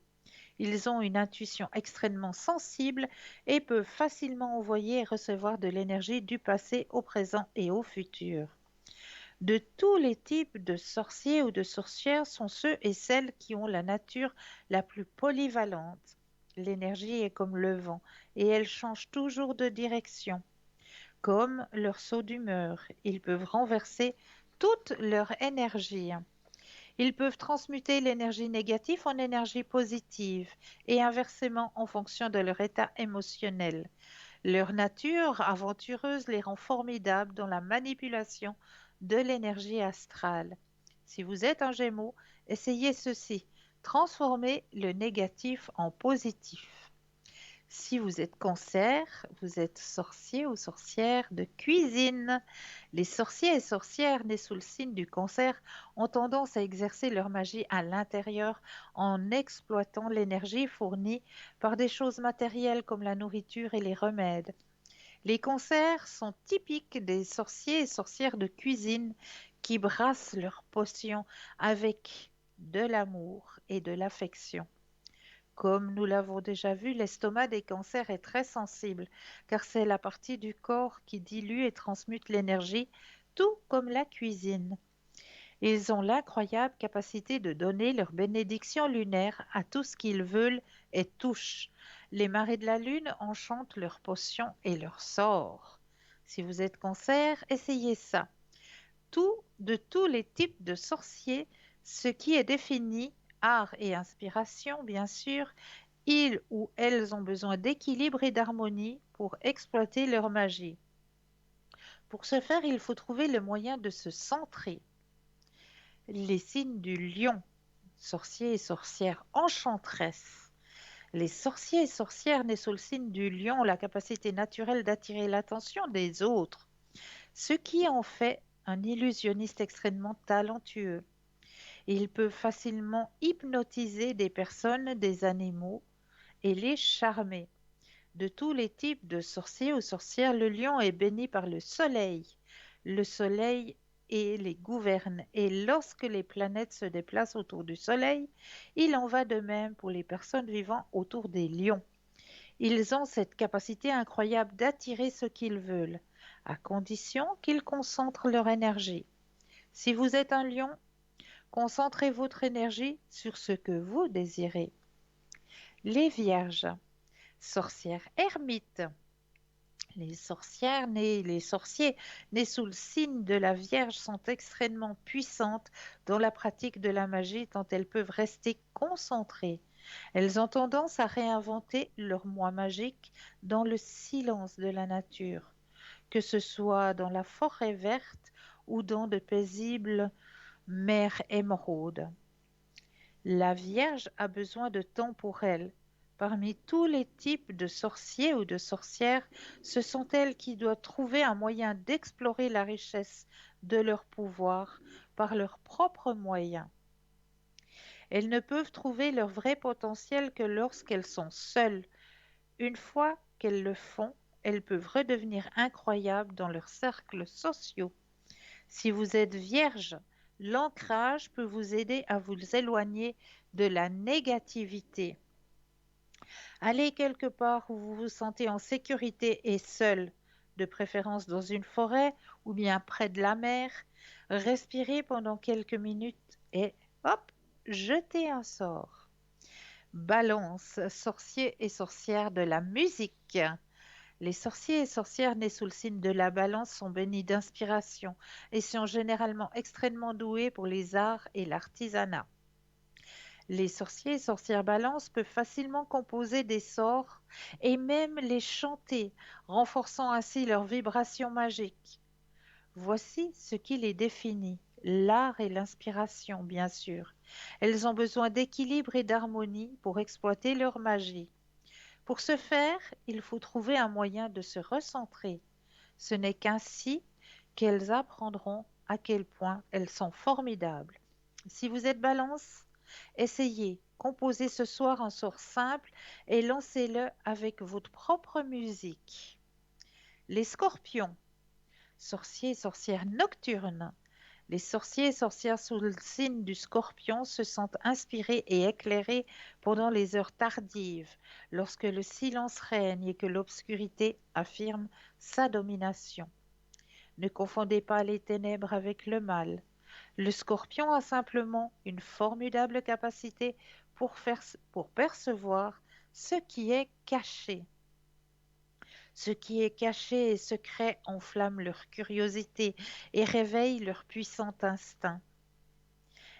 Ils ont une intuition extrêmement sensible et peuvent facilement envoyer et recevoir de l'énergie du passé au présent et au futur. De tous les types de sorciers ou de sorcières sont ceux et celles qui ont la nature la plus polyvalente. L'énergie est comme le vent et elle change toujours de direction. Comme leur saut d'humeur, ils peuvent renverser toute leur énergie. Ils peuvent transmuter l'énergie négative en énergie positive et inversement en fonction de leur état émotionnel. Leur nature aventureuse les rend formidables dans la manipulation de l'énergie astrale. Si vous êtes un Gémeaux, essayez ceci. Transformez le négatif en positif. Si vous êtes Cancer, vous êtes sorcier ou sorcière de cuisine. Les sorciers et sorcières nés sous le signe du Cancer ont tendance à exercer leur magie à l'intérieur en exploitant l'énergie fournie par des choses matérielles comme la nourriture et les remèdes. Les Cancers sont typiques des sorciers et sorcières de cuisine qui brassent leurs potions avec de l'amour et de l'affection. Comme nous l'avons déjà vu, l'estomac des cancers est très sensible, car c'est la partie du corps qui dilue et transmute l'énergie, tout comme la cuisine. Ils ont l'incroyable capacité de donner leur bénédiction lunaire à tout ce qu'ils veulent et touchent. Les marées de la lune enchantent leurs potions et leurs sorts. Si vous êtes cancer, essayez ça. De tous les types de sorciers, ce qui est défini, art et inspiration bien sûr, Ils ou elles ont besoin d'équilibre et d'harmonie pour exploiter leur magie. Pour ce faire, il faut trouver le moyen de se centrer. Les signes du lion, sorciers et sorcières enchanteresses. Les sorciers et sorcières nés sous le signe du lion ont la capacité naturelle d'attirer l'attention des autres, ce qui en fait un illusionniste extrêmement talentueux. Ils peuvent facilement hypnotiser des personnes, des animaux et les charmer. De tous les types de sorciers ou sorcières, le lion est béni par le soleil. Le soleil et les gouverne, et lorsque les planètes se déplacent autour du soleil, il en va de même pour les personnes vivant autour des lions. Ils ont cette capacité incroyable d'attirer ce qu'ils veulent, à condition qu'ils concentrent leur énergie. Si vous êtes un lion, concentrez votre énergie sur ce que vous désirez. Les vierges, sorcières ermites. Les sorciers nés sous le signe de la Vierge sont extrêmement puissantes dans la pratique de la magie tant elles peuvent rester concentrées. Elles ont tendance à réinventer leur moi magique dans le silence de la nature, que ce soit dans la forêt verte ou dans de paisibles mers émeraudes. La Vierge a besoin de temps pour elle. Parmi tous les types de sorciers ou de sorcières, ce sont elles qui doivent trouver un moyen d'explorer la richesse de leur pouvoir par leurs propres moyens. Elles ne peuvent trouver leur vrai potentiel que lorsqu'elles sont seules. Une fois qu'elles le font, elles peuvent redevenir incroyables dans leurs cercles sociaux. Si vous êtes vierge, l'ancrage peut vous aider à vous éloigner de la négativité. Allez quelque part où vous vous sentez en sécurité et seul, de préférence dans une forêt ou bien près de la mer. Respirez pendant quelques minutes et hop, jetez un sort. Balance, sorciers et sorcières de la musique. Les sorciers et sorcières nés sous le signe de la balance sont bénis d'inspiration et sont généralement extrêmement doués pour les arts et l'artisanat. Les sorciers et sorcières balance peuvent facilement composer des sorts et même les chanter, renforçant ainsi leur vibration magique. Voici ce qui les définit. L'art et l'inspiration, bien sûr. Elles ont besoin d'équilibre et d'harmonie pour exploiter leur magie. Pour ce faire, il faut trouver un moyen de se recentrer. Ce n'est qu'ainsi qu'elles apprendront à quel point elles sont formidables. Si vous êtes balance, essayez, composez ce soir un sort simple et lancez-le avec votre propre musique. Les scorpions, sorciers et sorcières nocturnes. Les sorciers et sorcières sous le signe du scorpion se sentent inspirés et éclairés pendant les heures tardives, lorsque le silence règne et que l'obscurité affirme sa domination. Ne confondez pas les ténèbres avec le mal. Le scorpion a simplement une formidable capacité pour percevoir ce qui est caché. Ce qui est caché et secret enflamme leur curiosité et réveille leur puissant instinct.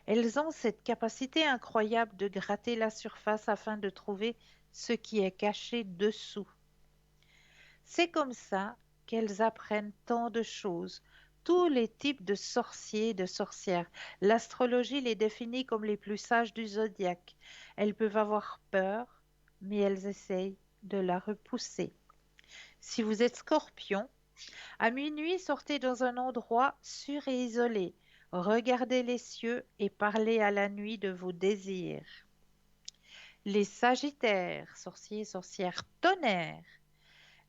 Elles ont cette capacité incroyable de gratter la surface afin de trouver ce qui est caché dessous. C'est comme ça qu'elles apprennent tant de choses, tous les types de sorciers et de sorcières. L'astrologie les définit comme les plus sages du zodiaque. Elles peuvent avoir peur, mais elles essayent de la repousser. Si vous êtes scorpion, à minuit, sortez dans un endroit sûr et isolé. Regardez les cieux et parlez à la nuit de vos désirs. Les sagittaires, sorciers et sorcières tonnerres.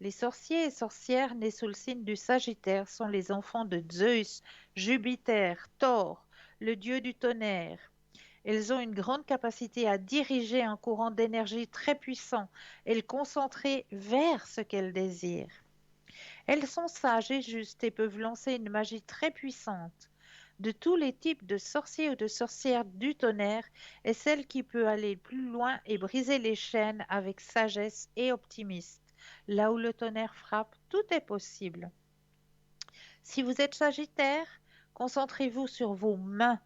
Les sorciers et sorcières nés sous le signe du Sagittaire sont les enfants de Zeus, Jupiter, Thor, le dieu du tonnerre. Elles ont une grande capacité à diriger un courant d'énergie très puissant et le concentrer vers ce qu'elles désirent. Elles sont sages et justes et peuvent lancer une magie très puissante. De tous les types de sorciers ou de sorcières du tonnerre est celle qui peut aller plus loin et briser les chaînes avec sagesse et optimisme. Là où le tonnerre frappe, tout est possible. Si vous êtes Sagittaire, concentrez-vous sur vos mains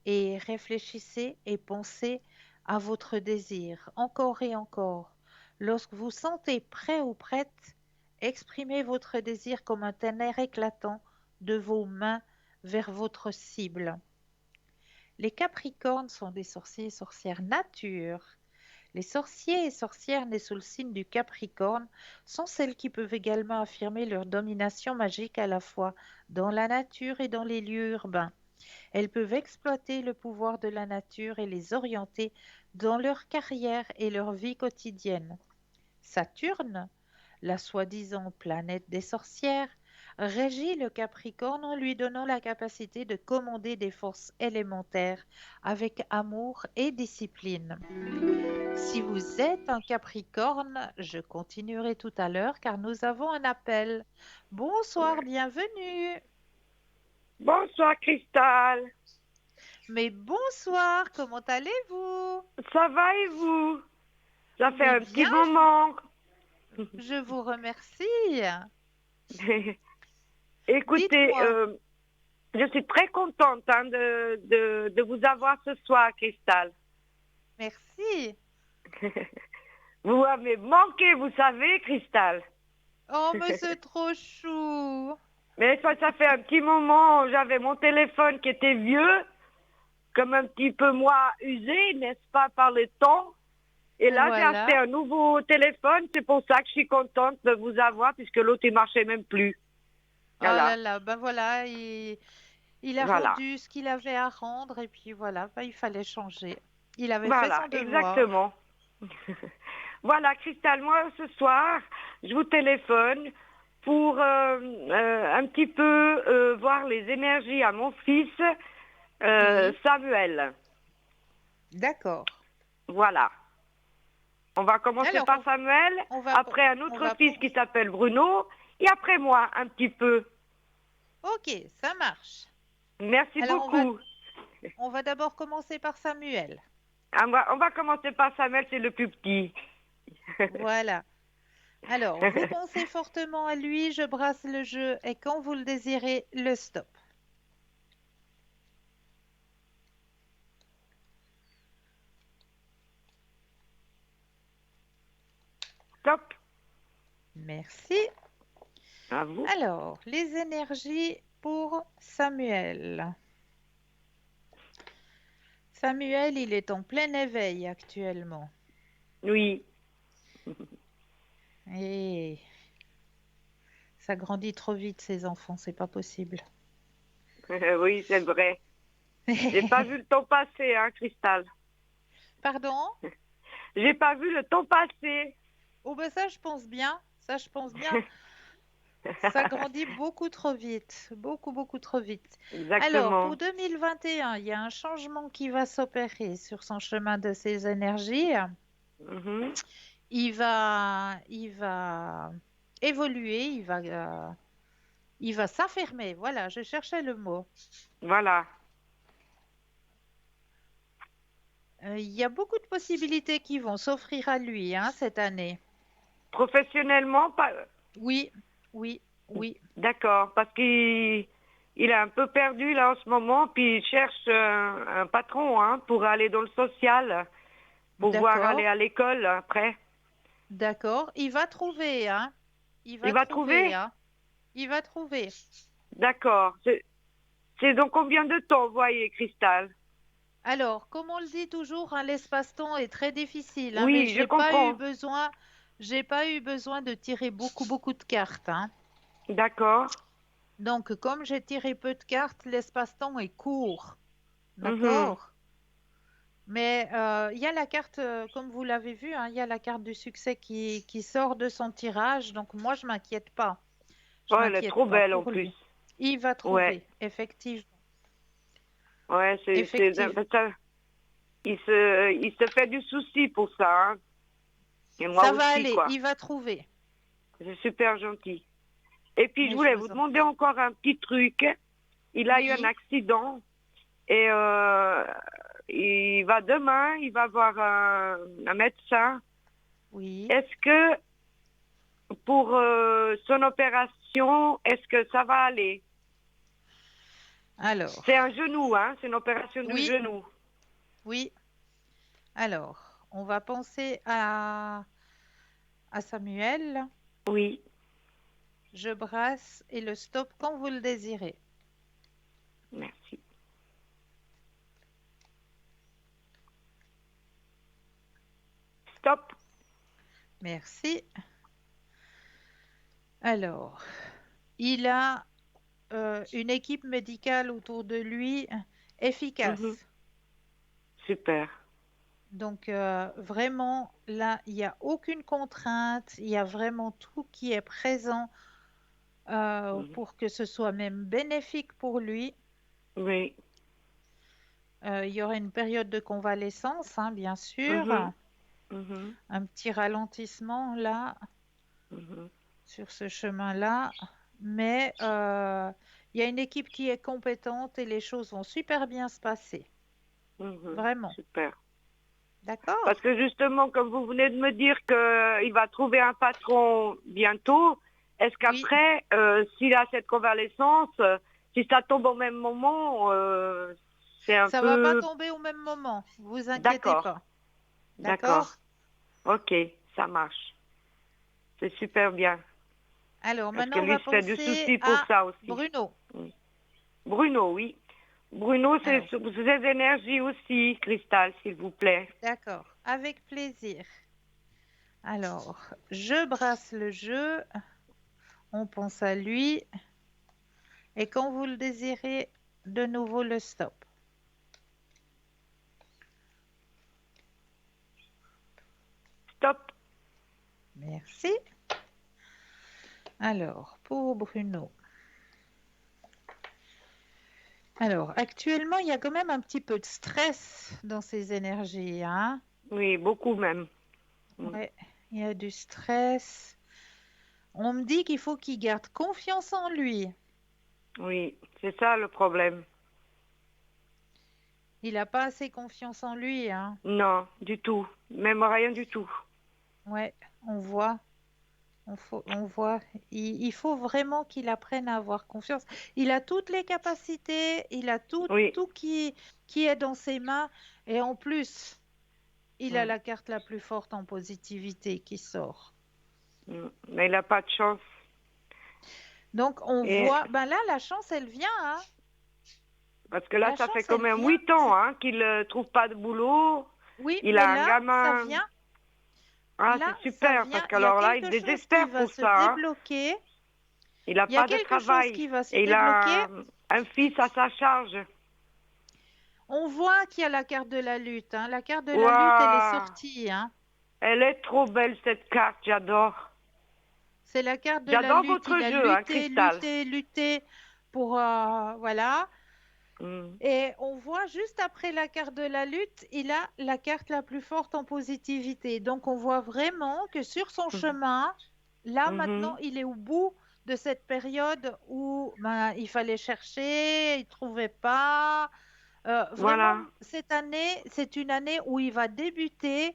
et réfléchissez et pensez à votre désir, encore et encore. Lorsque vous sentez prêt ou prête, exprimez votre désir comme un tonnerre éclatant de vos mains vers votre cible. Les Capricornes sont des sorciers et sorcières nature. Les sorciers et sorcières nés sous le signe du Capricorne sont celles qui peuvent également affirmer leur domination magique à la fois dans la nature et dans les lieux urbains. Elles peuvent exploiter le pouvoir de la nature et les orienter dans leur carrière et leur vie quotidienne. Saturne, la soi-disant planète des sorcières, régit le Capricorne en lui donnant la capacité de commander des forces élémentaires avec amour et discipline. Si vous êtes un Capricorne, je continuerai tout à l'heure car nous avons un appel. Bonsoir, bienvenue. Bonsoir Cristal, Mais bonsoir, comment allez-vous? ça va et vous? Ça fait Mais un petit bien, moment. je vous remercie. Écoutez, Dites-moi. je suis très contente hein, de vous avoir ce soir, Cristal. Merci. Vous m'avez manqué, vous savez, Cristal. Oh, mais c'est trop chou. Mais ça fait un petit moment, j'avais mon téléphone qui était vieux, comme un petit peu moi usé, n'est-ce pas, par le temps. Et là, j'ai acheté Voilà. un nouveau téléphone, c'est pour ça que je suis contente de vous avoir, puisque l'autre, il marchait même plus. Oh là Voilà, là, ben voilà, il a voilà, rendu ce qu'il avait à rendre et puis voilà, ben, il fallait changer. Il avait fait voilà, son devoir. exactement. Voilà, Cristal, moi, ce soir, je vous téléphone pour un petit peu voir les énergies à mon fils, Oui, Samuel. d'accord. Voilà. On va commencer Alors, par Samuel, on va, après un on autre va fils pour... qui s'appelle Bruno, et après moi, un petit peu. Ok, ça marche. Merci Alors, beaucoup. on va d'abord commencer par Samuel. On va commencer par Samuel, c'est le plus petit. Voilà. Alors, vous pensez fortement à lui, je brasse le jeu et quand vous le désirez, le stop. Top. Merci. À vous. Alors, les énergies pour Samuel. Samuel, il est en plein éveil actuellement. Oui. Et ça grandit trop vite, ces enfants, c'est pas possible. Oui, c'est vrai. J'ai pas vu le temps passer, hein, Cristal. Pardon? J'ai pas vu le temps passer. Oh ben ça, je pense bien. Ça, je pense bien. Ça grandit beaucoup trop vite. Beaucoup, beaucoup trop vite. Alors, pour Exactement. 2021, il y a un changement qui va s'opérer sur son chemin de ses énergies. Mhm. Il va évoluer, il va s'affirmer. Voilà, je cherchais le mot. Voilà. Il y a beaucoup de possibilités qui vont s'offrir à lui hein, cette année. Professionnellement, pas. Oui, oui, oui. D'accord, parce qu'il est un peu perdu là en ce moment, puis il cherche un patron hein, pour aller dans le social, pouvoir aller D'accord, à l'école après. d'accord. Il va trouver, hein. Il Il va va trouver, trouver? hein. Il va trouver. D'accord. C'est dans combien de temps, vous voyez, Cristal? Alors, comme on le dit toujours, hein, l'espace-temps est très difficile, hein, mais Oui, je comprends. j'ai pas eu besoin de tirer beaucoup, beaucoup de cartes, hein. D'accord. Donc, comme j'ai tiré peu de cartes, l'espace-temps est court. Mhm. D'accord? Mais il y a la carte, comme vous l'avez vu, hein, il y a la carte du succès qui sort de son tirage. Donc moi, je m'inquiète pas. Je Oh, elle est m'inquiète trop pas belle en pour plus. lui. Il va Ouais, trouver, effectivement. ouais, Effectivement. il se fait du souci pour ça, hein. Et moi Ça va aussi, aller, quoi. il va trouver. C'est super gentil. Et puis, je Mais je voulais vous vous en demander prie. encore un petit truc. Il a eu un Oui, accident et il va demain, il va voir un médecin. oui. Est-ce que pour son opération, est-ce que ça va aller? C'est Alors, un genou, hein? C'est une opération du oui, genou. oui. Alors, on va penser à Samuel. Oui, Je brasse et le stop quand vous le désirez. merci. Stop. Merci. Alors, il a une équipe médicale autour de lui Mhm. efficace. Super. Donc, vraiment, là, il n'y a aucune contrainte, il y a vraiment tout qui est présent Mhm. pour que ce soit même bénéfique pour lui. Oui. Il y aura une période de convalescence, hein, bien sûr, Mhm. Mhm. un petit ralentissement là, Mhm. sur ce chemin-là, mais il y a une équipe qui est compétente et les choses vont super bien se passer. Mhm. Vraiment. Super. D'accord? Parce que justement, comme vous venez de me dire qu'il va trouver un patron bientôt, est-ce Oui, qu'après, s'il a cette convalescence, si ça tombe au même moment, c'est un ça va pas peu... tomber au même moment, vous inquiétez D'accord, pas. d'accord. D'accord? Ok, ça marche. C'est super bien. Alors Parce que maintenant, on lui va se fait du penser souci pour à ça aussi. Bruno. Mm. Bruno, oui. Bruno, c'est Alors, ses énergies aussi, Cristal, s'il vous plaît. d'accord, avec plaisir. Alors, je brasse le jeu, on pense à lui, et quand vous le désirez, de nouveau le stop. Stop. Merci. Alors, pour Bruno. Alors, actuellement, il y a quand même un petit peu de stress dans ses énergies, hein? Oui, beaucoup même. Mm. Ouais, il y a du stress. On me dit qu'il faut qu'il garde confiance en lui. Oui, c'est ça le problème. Il n'a pas assez confiance en lui, hein? Non, du tout. Même rien du tout. Ouais, on voit. On voit, il faut vraiment qu'il apprenne à avoir confiance. Il a toutes les capacités, il a Oui. tout qui est dans ses mains. Et en plus, il a Mm, la carte la plus forte en positivité qui sort. mm. Mais il n'a pas de chance. Donc, on Et voit, ben là, la chance, elle vient, hein. parce que là, La ça fait chance, quand elle même vient. 8 ans hein, qu'il ne trouve pas de boulot. Oui, Il mais a un là, ça gamin. vient. Ah, Là, c'est ça super, parce vient. Il y a qu'alors là, il quelque chose qui désespère va pour se ça. Hein. débloquer. Il n'a Il y a pas de quelque chose travail. qui va se Et il débloquer. a un fils à sa charge. On voit qu'il y a la carte de la lutte, hein. La carte de la lutte, elle est Waouh! sortie, hein. Elle est trop belle, cette carte, j'adore. C'est la carte de la J'adore lutte. votre Il a jeu, hein, lutté, Cristal. lutté, lutté pour... voilà. Mm, Et on voit juste après la carte de la lutte, il a la carte la plus forte en positivité. Donc on voit vraiment que sur son mhm, chemin, là maintenant, mhm. il est au bout de cette période où ben, il fallait chercher, il ne trouvait pas. Vraiment, Voilà. cette année, c'est une année où il va débuter Mhm.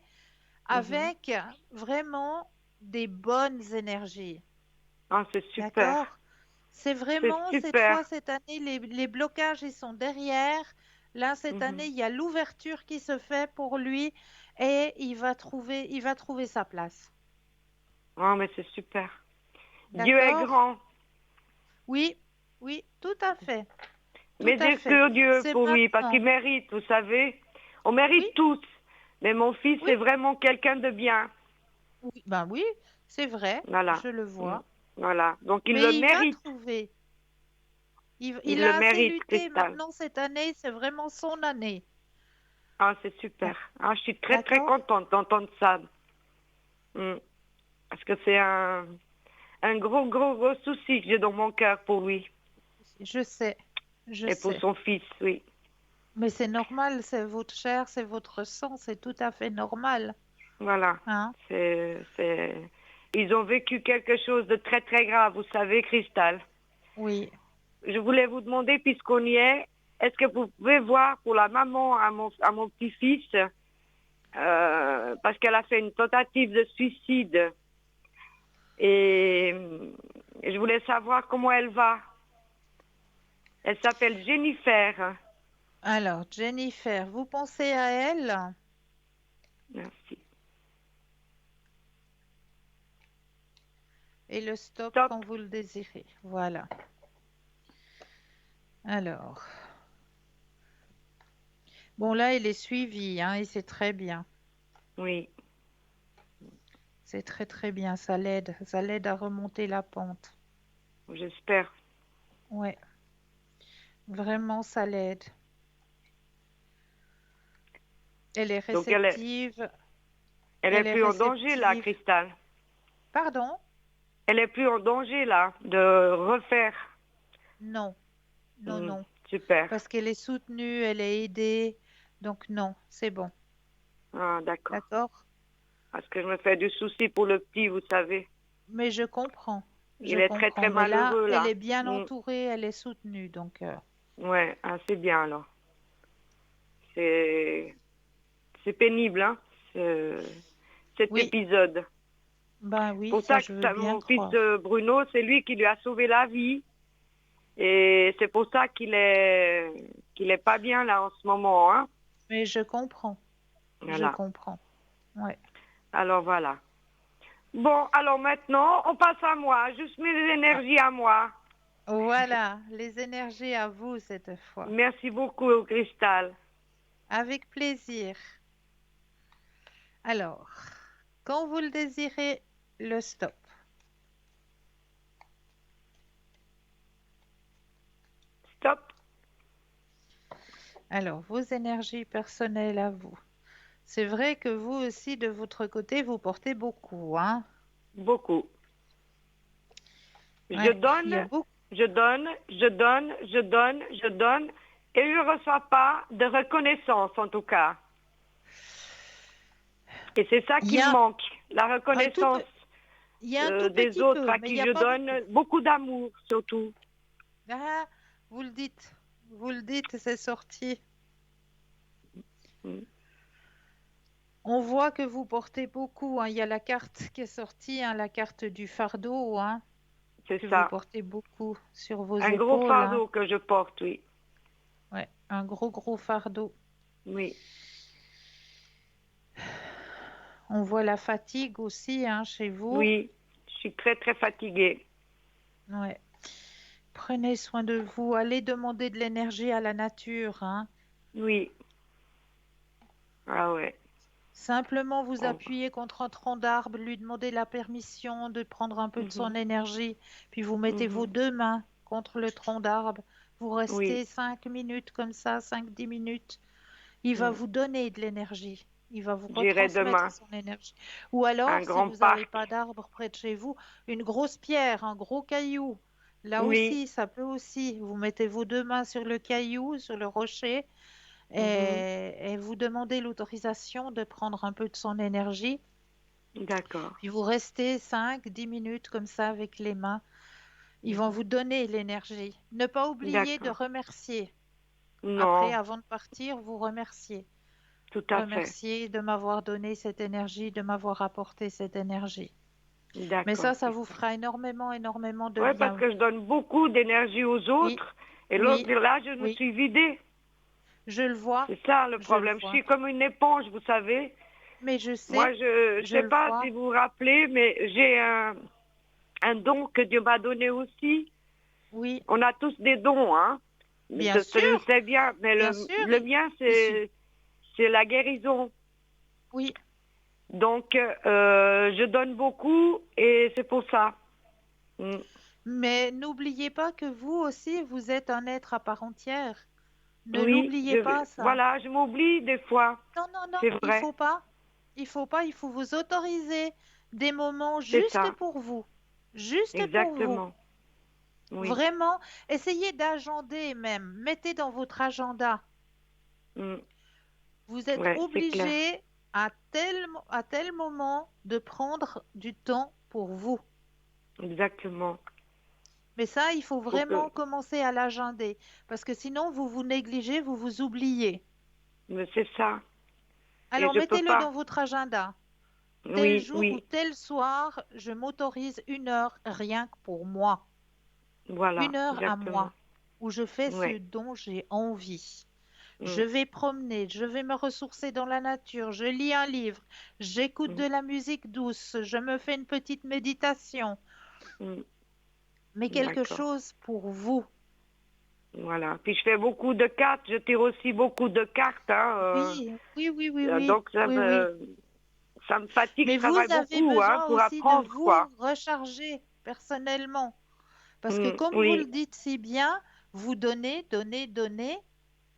avec vraiment des bonnes énergies. Ah, c'est super. D'accord? C'est C'est vraiment cette super. fois, cette année, les blocages, ils sont derrière. Là, cette année, Mhm. il y a l'ouverture qui se fait pour lui et il va trouver sa place. Ah, mais c'est super. Dieu est D'accord? grand. Oui, oui, tout à fait. Tout à fait. Miséricordieux C'est pour lui, parce maintenant. qu'il mérite, vous savez. On Oui, mérite tous. Mais mon fils, oui, c'est vraiment quelqu'un de bien. oui. Ben oui, c'est vrai, Voilà. je le Mm. vois. Voilà. Donc il le Mais il va mérite. trouver. Il Il le a assez mérite, lutté. Cristal. Maintenant, cette année, c'est vraiment son année. Ah, c'est super. Ah, je suis très, très D'accord? contente d'entendre ça. Mm. Parce que c'est un gros, gros, gros souci que j'ai dans mon cœur pour lui. Je sais, je Et pour sais. son fils, oui. Mais c'est normal, c'est votre chair, c'est votre sang, c'est tout à fait normal. Voilà. Hein? C'est... Ils ont vécu quelque chose de très, très grave, vous savez, Cristal. Oui. Je voulais vous demander, puisqu'on y est-ce que vous pouvez voir pour la maman à mon petit-fils, parce qu'elle a fait une tentative de suicide, et je voulais savoir comment elle va. Elle s'appelle Jennifer. Alors, Jennifer, vous pensez à elle? Merci. Et le stop Stop. quand vous le désirez. Voilà. Alors, bon là, il est suivi, hein, et c'est très bien. Oui. C'est très très bien, ça l'aide à remonter la pente. J'espère. Ouais, vraiment, ça l'aide. Elle est Donc réceptive, elle est elle est plus en danger là, réceptive. Cristal. Pardon? Elle est plus en danger là de refaire. Non, non, Hmm, non. super. Parce qu'elle est soutenue, elle est aidée. Donc non, c'est bon. Ah, d'accord. D'accord? Parce que je me fais du souci pour le petit, vous savez. Mais je comprends, je Il est très comprends. très Mais là, malheureux elle là. est bien Hmm, entourée, elle est soutenue. Donc ouais, ah, c'est bien alors. C'est c'est pénible, hein, cet oui, épisode. ben oui, Pour ça ça je que veux bien mon fils croire. Bruno, c'est lui qui lui a sauvé la vie. Et c'est pour ça qu'il est pas bien là en ce moment, hein. Mais je comprends, je Voilà. comprends. Ouais. Alors voilà. Bon, alors maintenant, on passe à moi. Juste mes Ah, énergies à moi. voilà, les énergies à vous cette fois. Merci beaucoup, Cristal. Avec plaisir. Alors, quand vous le désirez, le stop. Stop. Alors, vos énergies personnelles à vous. C'est vrai que vous aussi, de votre côté, vous portez beaucoup, hein? Beaucoup. Je Ouais, il y donne, a beaucoup. je donne, je donne, je donne, je donne. Et je ne reçois pas de reconnaissance, en tout cas. Et c'est ça Il qui y me a manque. La un tout, reconnaissance il y a un tout des petit autres peu, à mais il qui n'y a je pas beaucoup. donne beaucoup d'amour, surtout. Ah, vous le dites, c'est sorti. Mm. On voit que vous portez beaucoup, hein. Il y a la carte qui est sortie, hein, la carte du fardeau, hein, C'est que vous ça. portez beaucoup sur vos Un gros épaules, hein. fardeau que je porte, oui. Ouais, un gros, gros fardeau. Oui, On voit la fatigue aussi, hein, chez vous. oui. Je suis très, très fatiguée. Ouais. Prenez soin de vous. Allez demander de l'énergie à la nature, hein. Oui. Ah ouais. Simplement vous Oh. appuyez contre un tronc d'arbre, lui demander la permission de prendre un peu de son Mhm, énergie, puis vous mettez vos mhm. deux mains contre le tronc d'arbre. Vous Oui. restez 5 minutes comme ça, 5, 10 minutes. Il va Mm. vous donner de l'énergie. Il va vous J'irai retransmettre demain. son énergie. Ou Un alors, si grand vous n'avez parc. pas d'arbre près de chez vous, une grosse pierre, un gros caillou. Là Oui. aussi, ça peut aussi. Vous mettez vos deux mains sur le caillou, sur le rocher, Mhm. et vous demandez l'autorisation de prendre un peu de son énergie. D'accord. Puis vous restez 5, 10 minutes comme ça avec les mains. Ils vont Mhm. vous donner l'énergie. Ne pas oublier de D'accord. remercier. Après, Non, avant de partir, vous remerciez. tout à fait. Remercier de m'avoir donné cette énergie, de m'avoir apporté cette énergie. Mais D'accord, ça vous Christelle. fera énormément, énormément de Oui, parce bien. que je donne beaucoup d'énergie aux Oui, autres. Et l'autre, oui, là, je me oui, suis vidée. je le vois, C'est ça le je le problème. Je vois. suis comme une éponge, vous savez. Mais je Moi, sais, je ne je sais le pas vois. si vous vous rappelez, mais j'ai un don que Dieu m'a donné aussi. Oui, On a tous des dons, hein. bien Ça, je le sûr, sais bien, mais bien sûr. le mien, Il suffit. c'est la guérison. Oui, Donc, je donne beaucoup et c'est pour ça. Mm. mais n'oubliez pas que vous aussi, vous êtes un être à part entière. Ne Oui, l'oubliez pas, ça. voilà, je m'oublie des fois. Non, non, non, C'est il vrai, faut pas. Il faut pas, il faut vous autoriser des moments c'est juste ça, pour vous. Juste pour vous. exactement. Oui, Vraiment, essayez d'agender même. Mettez dans votre agenda. mm. Vous êtes Ouais, c'est clair, obligé à tel moment de prendre du temps pour vous. exactement. Mais ça, il faut Faut que, vraiment commencer à l'agender. Parce que sinon, vous vous négligez, vous vous oubliez. mais c'est ça. Et Alors, je peux mettez-le dans pas. votre agenda. Tel Oui, jour ou oui, tel soir, je m'autorise 1 heure rien que pour moi. voilà, 1 heure à exactement. moi, où je fais ce Ouais, dont j'ai envie. je mm, vais promener, je vais me ressourcer dans la nature, je lis un livre, j'écoute mm, de la musique douce, je me fais une petite méditation, mm. mais quelque D'accord. chose pour vous. Voilà. Puis je fais beaucoup de cartes, je tire aussi beaucoup de cartes, hein, Oui, oui, oui, oui, oui, donc oui, oui. ça me fatigue, je Mais vous travaille avez beaucoup, hein, besoin pour aussi de apprendre, vous quoi. recharger personnellement. Parce que comme vous le Oui, dites si bien, vous donnez, donnez, donnez,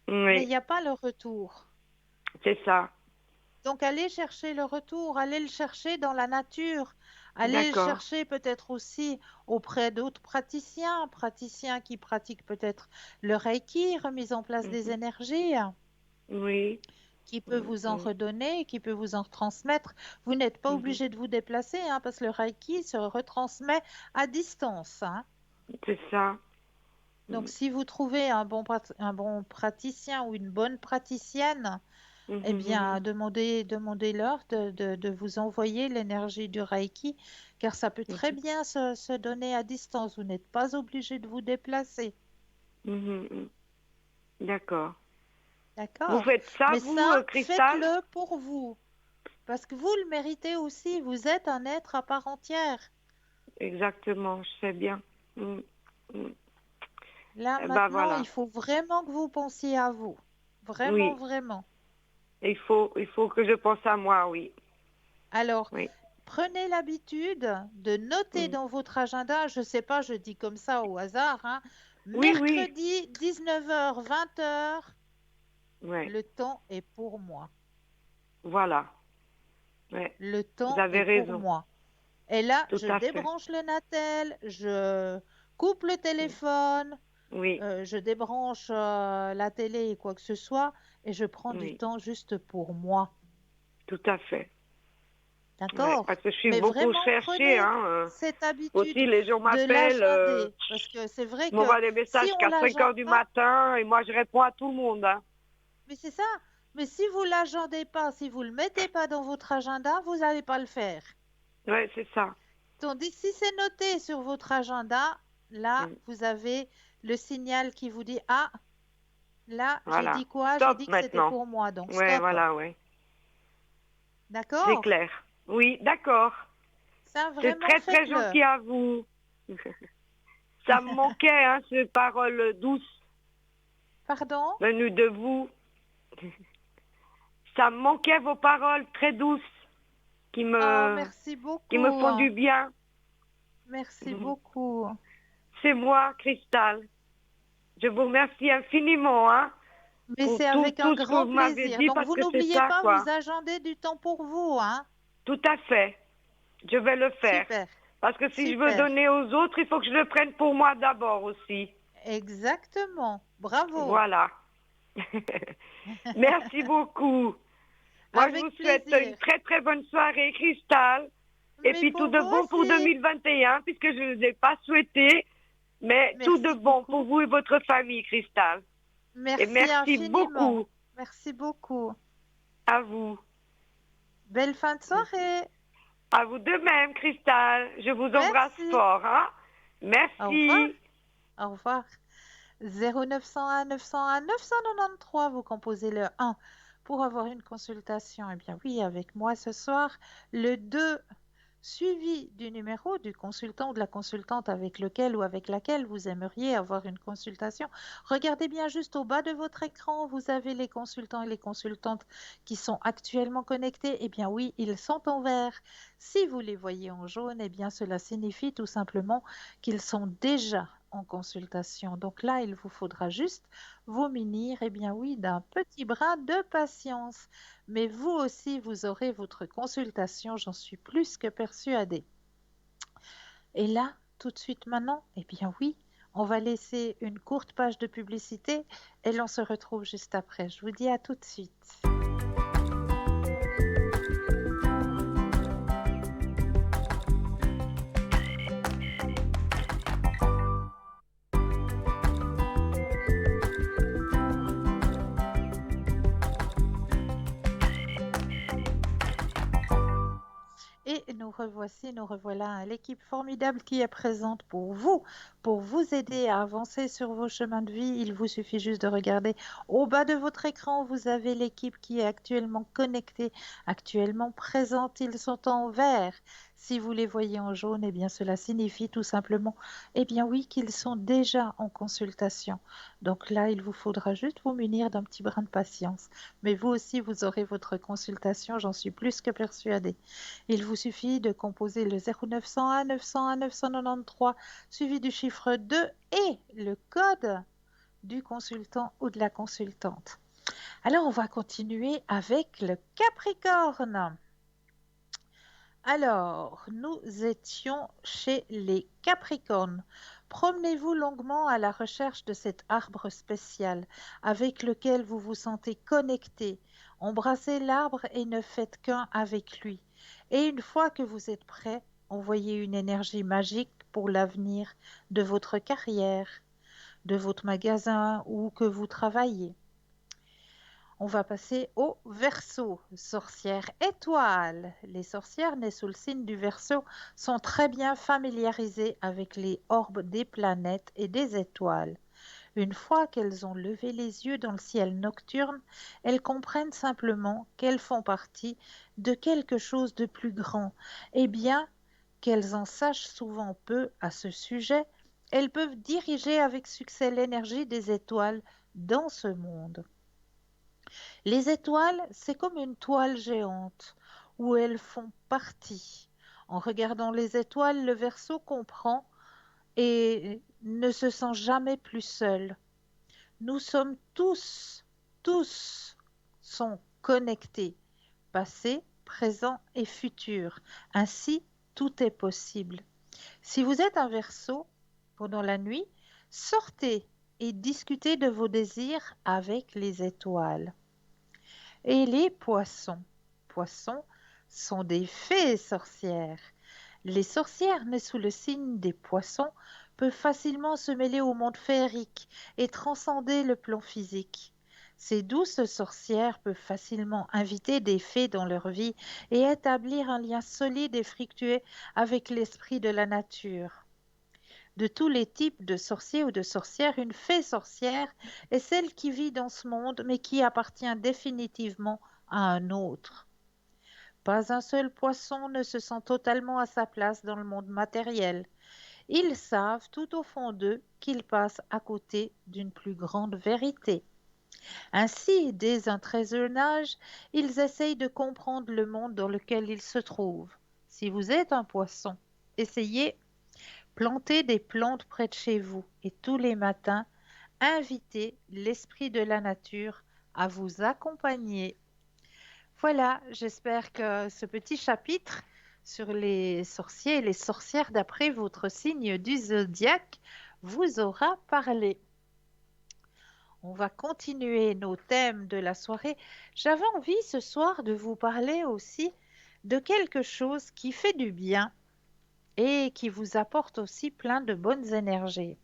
mais il oui, n'y a pas le retour. c'est ça. Donc allez chercher le retour, allez le chercher dans la nature, allez le D'accord. chercher peut-être aussi auprès d'autres praticiens, praticiens qui pratiquent peut-être le Reiki, remise en place des Mhm. énergies, Oui. qui peut Mm, vous en mm, redonner, qui peut vous en transmettre. Vous n'êtes pas mhm. obligé de vous déplacer, hein, parce que le Reiki se retransmet à distance, hein. C'est ça. Donc Mm, si vous trouvez un bon praticien ou une bonne praticienne, eh mhm, bien, mhm, demandez-leur de vous envoyer l'énergie du Reiki, car ça peut très mhm, bien se donner à distance. Vous n'êtes pas obligé de vous déplacer. mhm, mhm. D'accord. Vous D'accord? faites ça, Mais vous, ça, Cristal? faites-le pour vous, parce que vous le méritez aussi. Vous êtes un être à part entière. Exactement, je sais bien. Mm, mm. Là, Eh ben maintenant, voilà. il faut vraiment que vous pensiez à vous. Vraiment, Oui, vraiment. il faut que je pense à moi, oui. Alors, Oui. prenez l'habitude de noter Mm. dans votre agenda, je ne sais pas, je dis comme ça au hasard, hein, Oui, oui. mercredi 19h, 20h, Ouais. le temps est pour moi. Voilà. Ouais. Le Vous temps est avez pour raison. moi. Et là, Tout je à fait. débranche le Natel, je coupe le Mm. téléphone, Oui, je débranche la télé et quoi que ce soit, et je prends du oui. temps juste pour moi. Tout à fait. Ouais. D'accord? Parce que je suis Mais beaucoup vraiment, cherchée, prenez hein. cette Aussi, habitude les gens de m'appellent, l'agender. Parce que c'est vrai que m'envoient des si messages on qu'à 5 l'agende heures du pas, matin et moi, je réponds à tout le monde, hein. mais c'est ça. Mais si vous l'agendez pas, si vous le mettez pas dans votre agenda, vous n'allez pas le faire. Ouais, c'est ça. Tandis que si c'est noté sur votre agenda, là, Mm. vous avez le signal qui vous dit, ah, là, j'ai Voilà. dit quoi? J'ai Stop dit que c'était maintenant. pour moi, donc Ouais, stop. voilà, ouais. C'est D'accord? clair. Oui, d'accord. Ça, C'est vraiment, très, très faites-le. gentil à vous. Ça me manquait, hein, ces paroles douces Pardon? venues de vous. Ça me manquait vos paroles très douces qui Oh, me, merci qui me beaucoup. font du bien. Merci beaucoup. C'est moi, Cristal. Je vous remercie infiniment, hein, Mais pour c'est tout, avec un tout ce que grand vous m'avez plaisir. dit, Donc, parce vous que c'est n'oubliez ça, pas, quoi. vous agendez du temps pour vous, hein? Tout à fait. Je vais le faire. Super, Parce que si je veux super. donner aux autres, il faut que je le prenne pour moi d'abord aussi. Exactement. Bravo. Voilà. Merci beaucoup. Moi, je vous Avec souhaite une plaisir. très très bonne soirée, Cristal. Et Mais puis tout pour de vous bon pour aussi. 2021, puisque je ne l'ai pas souhaité. Mais tout de Merci bon pour beaucoup. vous et votre famille, Cristal. Et Merci merci infiniment. beaucoup Merci beaucoup. à vous. Belle fin de soirée. À vous de même, Cristal. Je vous embrasse Merci. fort, hein. Au revoir. Merci. Au revoir. 0901 901 993, vous composez le 1 pour avoir une consultation. Eh bien oui, avec moi ce soir, le 2 suivi du numéro du consultant ou de la consultante avec lequel ou avec laquelle vous aimeriez avoir une consultation. Regardez bien juste au bas de votre écran, vous avez les consultants et les consultantes qui sont actuellement connectés. Eh bien oui, ils sont en vert. Si vous les voyez en jaune, eh bien cela signifie tout simplement qu'ils sont déjà en consultation. Donc là, il vous faudra juste vous munir, eh bien oui, d'un petit brin de patience. Mais vous aussi, vous aurez votre consultation, j'en suis plus que persuadée. Et là, tout de suite maintenant, eh bien oui, on va laisser une courte page de publicité et l'on se retrouve juste après. Je vous dis à tout de suite. Et nous revoici, nous revoilà, l'équipe formidable qui est présente pour vous aider à avancer sur vos chemins de vie. Il vous suffit juste de regarder au bas de votre écran, vous avez l'équipe qui est actuellement connectée, actuellement présente. Ils sont en vert. Si vous les voyez en jaune, eh bien cela signifie tout simplement, eh bien oui, qu'ils sont déjà en consultation. Donc là, il vous faudra juste vous munir d'un petit brin de patience. Mais vous aussi, vous aurez votre consultation, j'en suis plus que persuadée. Il vous suffit de composer le 0901 901 993 suivi du chiffre 2 et le code du consultant ou de la consultante. Alors, on va continuer avec le Capricorne. Alors, nous étions chez les Capricornes. Promenez-vous longuement à la recherche de cet arbre spécial avec lequel vous vous sentez connecté. Embrassez l'arbre et ne faites qu'un avec lui. Et une fois que vous êtes prêt, envoyez une énergie magique pour l'avenir de votre carrière, de votre magasin où que vous travaillez. On va passer au Verseau, sorcière étoile. Les sorcières nées sous le signe du Verseau sont très bien familiarisées avec les orbes des planètes et des étoiles. Une fois qu'elles ont levé les yeux dans le ciel nocturne, elles comprennent simplement qu'elles font partie de quelque chose de plus grand. Et bien qu'elles en sachent souvent peu à ce sujet, elles peuvent diriger avec succès l'énergie des étoiles dans ce monde. Les étoiles, c'est comme une toile géante où elles font partie. En regardant les étoiles, le Verseau comprend et ne se sent jamais plus seul. Nous sommes tous sont connectés, passé, présent et futur. Ainsi, tout est possible. Si vous êtes un Verseau, pendant la nuit, sortez et discutez de vos désirs avec les étoiles. Et les poissons. Poissons sont des fées sorcières. Les sorcières nées sous le signe des poissons peuvent facilement se mêler au monde féerique et transcender le plan physique. Ces douces sorcières peuvent facilement inviter des fées dans leur vie et établir un lien solide et fructueux avec l'esprit de la nature. De tous les types de sorciers ou de sorcières, une fée sorcière est celle qui vit dans ce monde mais qui appartient définitivement à un autre. Pas un seul poisson ne se sent totalement à sa place dans le monde matériel. Ils savent tout au fond d'eux qu'ils passent à côté d'une plus grande vérité. Ainsi, dès un très jeune âge, ils essayent de comprendre le monde dans lequel ils se trouvent. Si vous êtes un poisson, essayez plantez des plantes près de chez vous et tous les matins, invitez l'esprit de la nature à vous accompagner. Voilà, j'espère que ce petit chapitre sur les sorciers et les sorcières d'après votre signe du zodiaque vous aura parlé. On va continuer nos thèmes de la soirée. J'avais envie ce soir de vous parler aussi de quelque chose qui fait du bien et qui vous apporte aussi plein de bonnes énergies.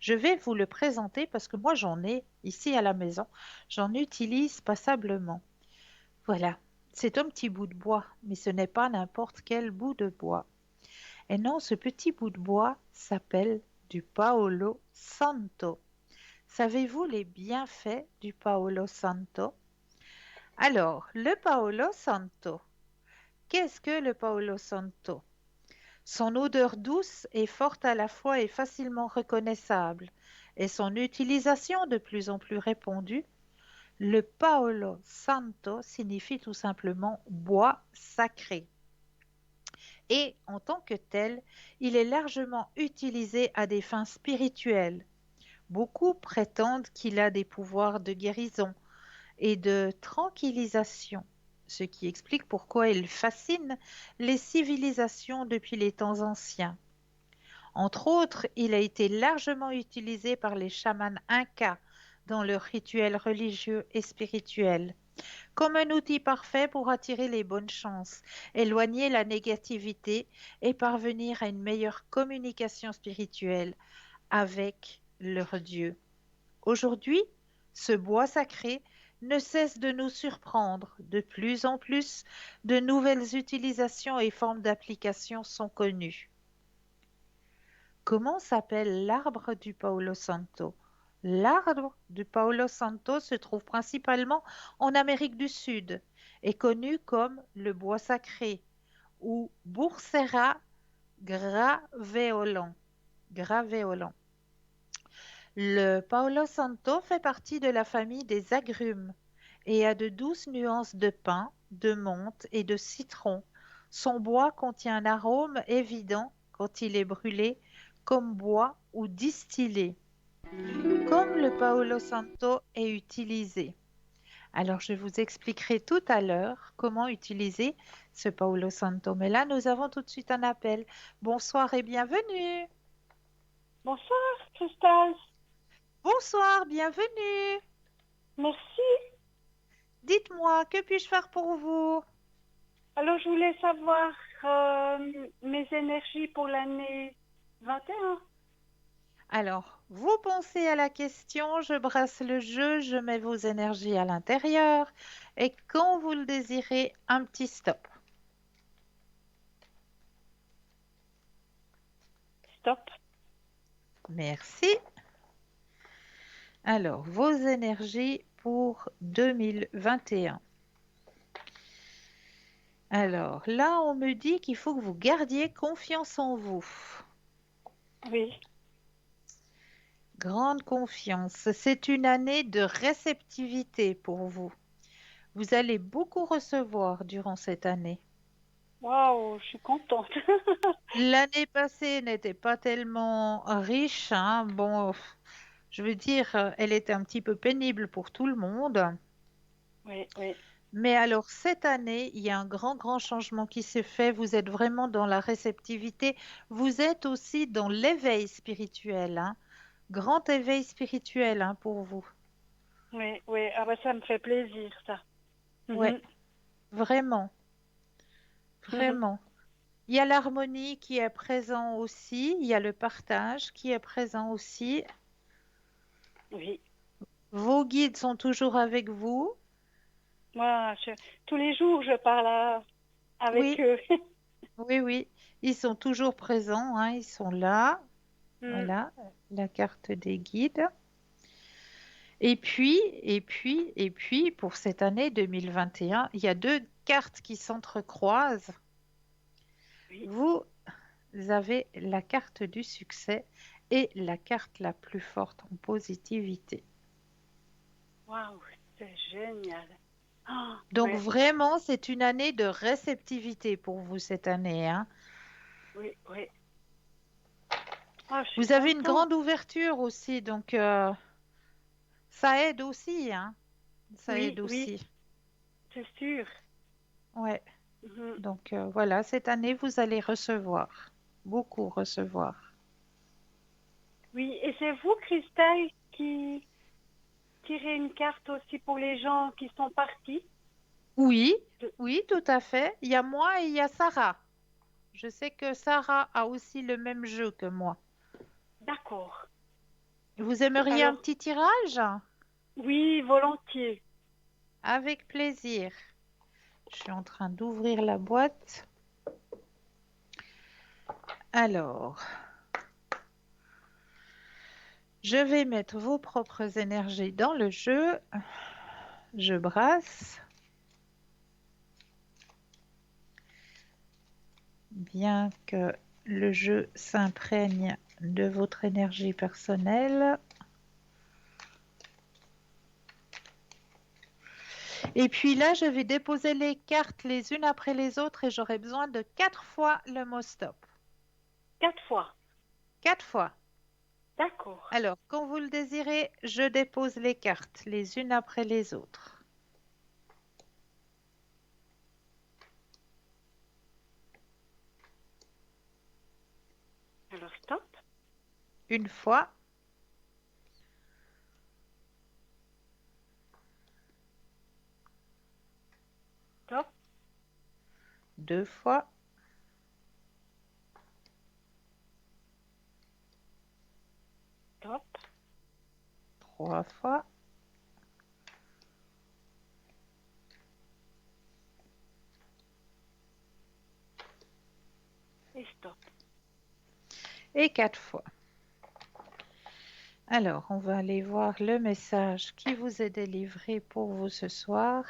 Je vais vous le présenter parce que moi j'en ai ici à la maison, j'en utilise passablement. Voilà, c'est un petit bout de bois, mais ce n'est pas n'importe quel bout de bois. Et non, ce petit bout de bois s'appelle du Paolo Santo. Savez-vous les bienfaits du Paolo Santo? Alors, le Paolo Santo. Qu'est-ce que le Paolo Santo? Son odeur douce et forte à la fois est facilement reconnaissable et son utilisation de plus en plus répandue. Le Paolo Santo signifie tout simplement bois sacré. Et en tant que tel, il est largement utilisé à des fins spirituelles. Beaucoup prétendent qu'il a des pouvoirs de guérison et de tranquillisation, ce qui explique pourquoi il fascine les civilisations depuis les temps anciens. Entre autres, il a été largement utilisé par les chamans incas dans leurs rituels religieux et spirituels, comme un outil parfait pour attirer les bonnes chances, éloigner la négativité et parvenir à une meilleure communication spirituelle avec leur Dieu. Aujourd'hui, ce bois sacré ne cesse de nous surprendre. De plus en plus, de nouvelles utilisations et formes d'application sont connues. Comment s'appelle l'arbre du Paolo Santo? L'arbre du Paolo Santo se trouve principalement en Amérique du Sud, est connu comme le bois sacré ou Bursera graveolens. Graveolens. Le Paolo Santo fait partie de la famille des agrumes et a de douces nuances de pin, de menthe et de citron. Son bois contient un arôme évident quand il est brûlé, comme bois ou distillé, comme le Paolo Santo est utilisé. Alors, je vous expliquerai tout à l'heure comment utiliser ce Paolo Santo. Mais là, nous avons tout de suite un appel. Bonsoir et bienvenue. Bonsoir, Christelle. Bonsoir, bienvenue. Merci. Dites-moi, que puis-je faire pour vous? Alors, je voulais savoir mes énergies pour l'année 21. Alors, vous pensez à la question, je brasse le jeu, je mets vos énergies à l'intérieur et quand vous le désirez, un petit stop. Stop. Merci. Alors, vos énergies pour 2021. Alors, là, on me dit qu'il faut que vous gardiez confiance en vous. Oui. Grande confiance. C'est une année de réceptivité pour vous. Vous allez beaucoup recevoir durant cette année. Waouh, je suis contente. L'année passée n'était pas tellement riche, hein. Bon, je veux dire, elle était un petit peu pénible pour tout le monde. Oui, oui. Mais alors cette année, il y a un grand, grand changement qui s'est fait. Vous êtes vraiment dans la réceptivité. Vous êtes aussi dans l'éveil spirituel, hein. Grand éveil spirituel, hein, pour vous. Oui, oui. Ah bah ça me fait plaisir, ça. Ouais, Mhm. vraiment, Mhm. vraiment. Il y a l'harmonie qui est présent aussi. Il y a le partage qui est présent aussi. Oui. Vos guides sont toujours avec vous. Moi, tous les jours, je parle avec Oui, eux. oui, oui. Ils sont toujours présents, hein. Ils sont là. Mm. Voilà, la carte des guides. Et puis, pour cette année 2021, il y a deux cartes qui s'entrecroisent. Oui. Vous avez la carte du succès et la carte la plus forte en positivité. Waouh, c'est génial. Ah, Donc oui, vraiment, c'est une année de réceptivité pour vous cette année, hein. oui, oui. Ah, je suis Vous avez une contente. grande ouverture aussi, donc ça aide aussi, hein. Ça Oui, aide oui, aussi. c'est sûr. Ouais. Mhm. Donc voilà, cette année, vous allez recevoir, beaucoup recevoir. Oui, et c'est vous, Christelle, qui tirez une carte aussi pour les gens qui sont partis? Oui, Je- oui, tout à fait. Il y a moi et il y a Sarah. Je sais que Sarah a aussi le même jeu que moi. D'accord. Vous aimeriez un Alors, petit tirage? oui, volontiers. Avec plaisir. Je suis en train d'ouvrir la boîte. Alors, je vais mettre vos propres énergies dans le jeu. Je brasse, bien que le jeu s'imprègne de votre énergie personnelle. Et puis là, je vais déposer les cartes les unes après les autres et j'aurai besoin de 4 fois le mot stop. 4 fois. 4 fois. D'accord. Alors, quand vous le désirez, je dépose les cartes les unes après les autres. Alors, stop, Une fois, stop, 2 fois, stop, 3 fois, et 4 fois. Alors, on va aller voir le message qui vous est délivré pour vous ce soir.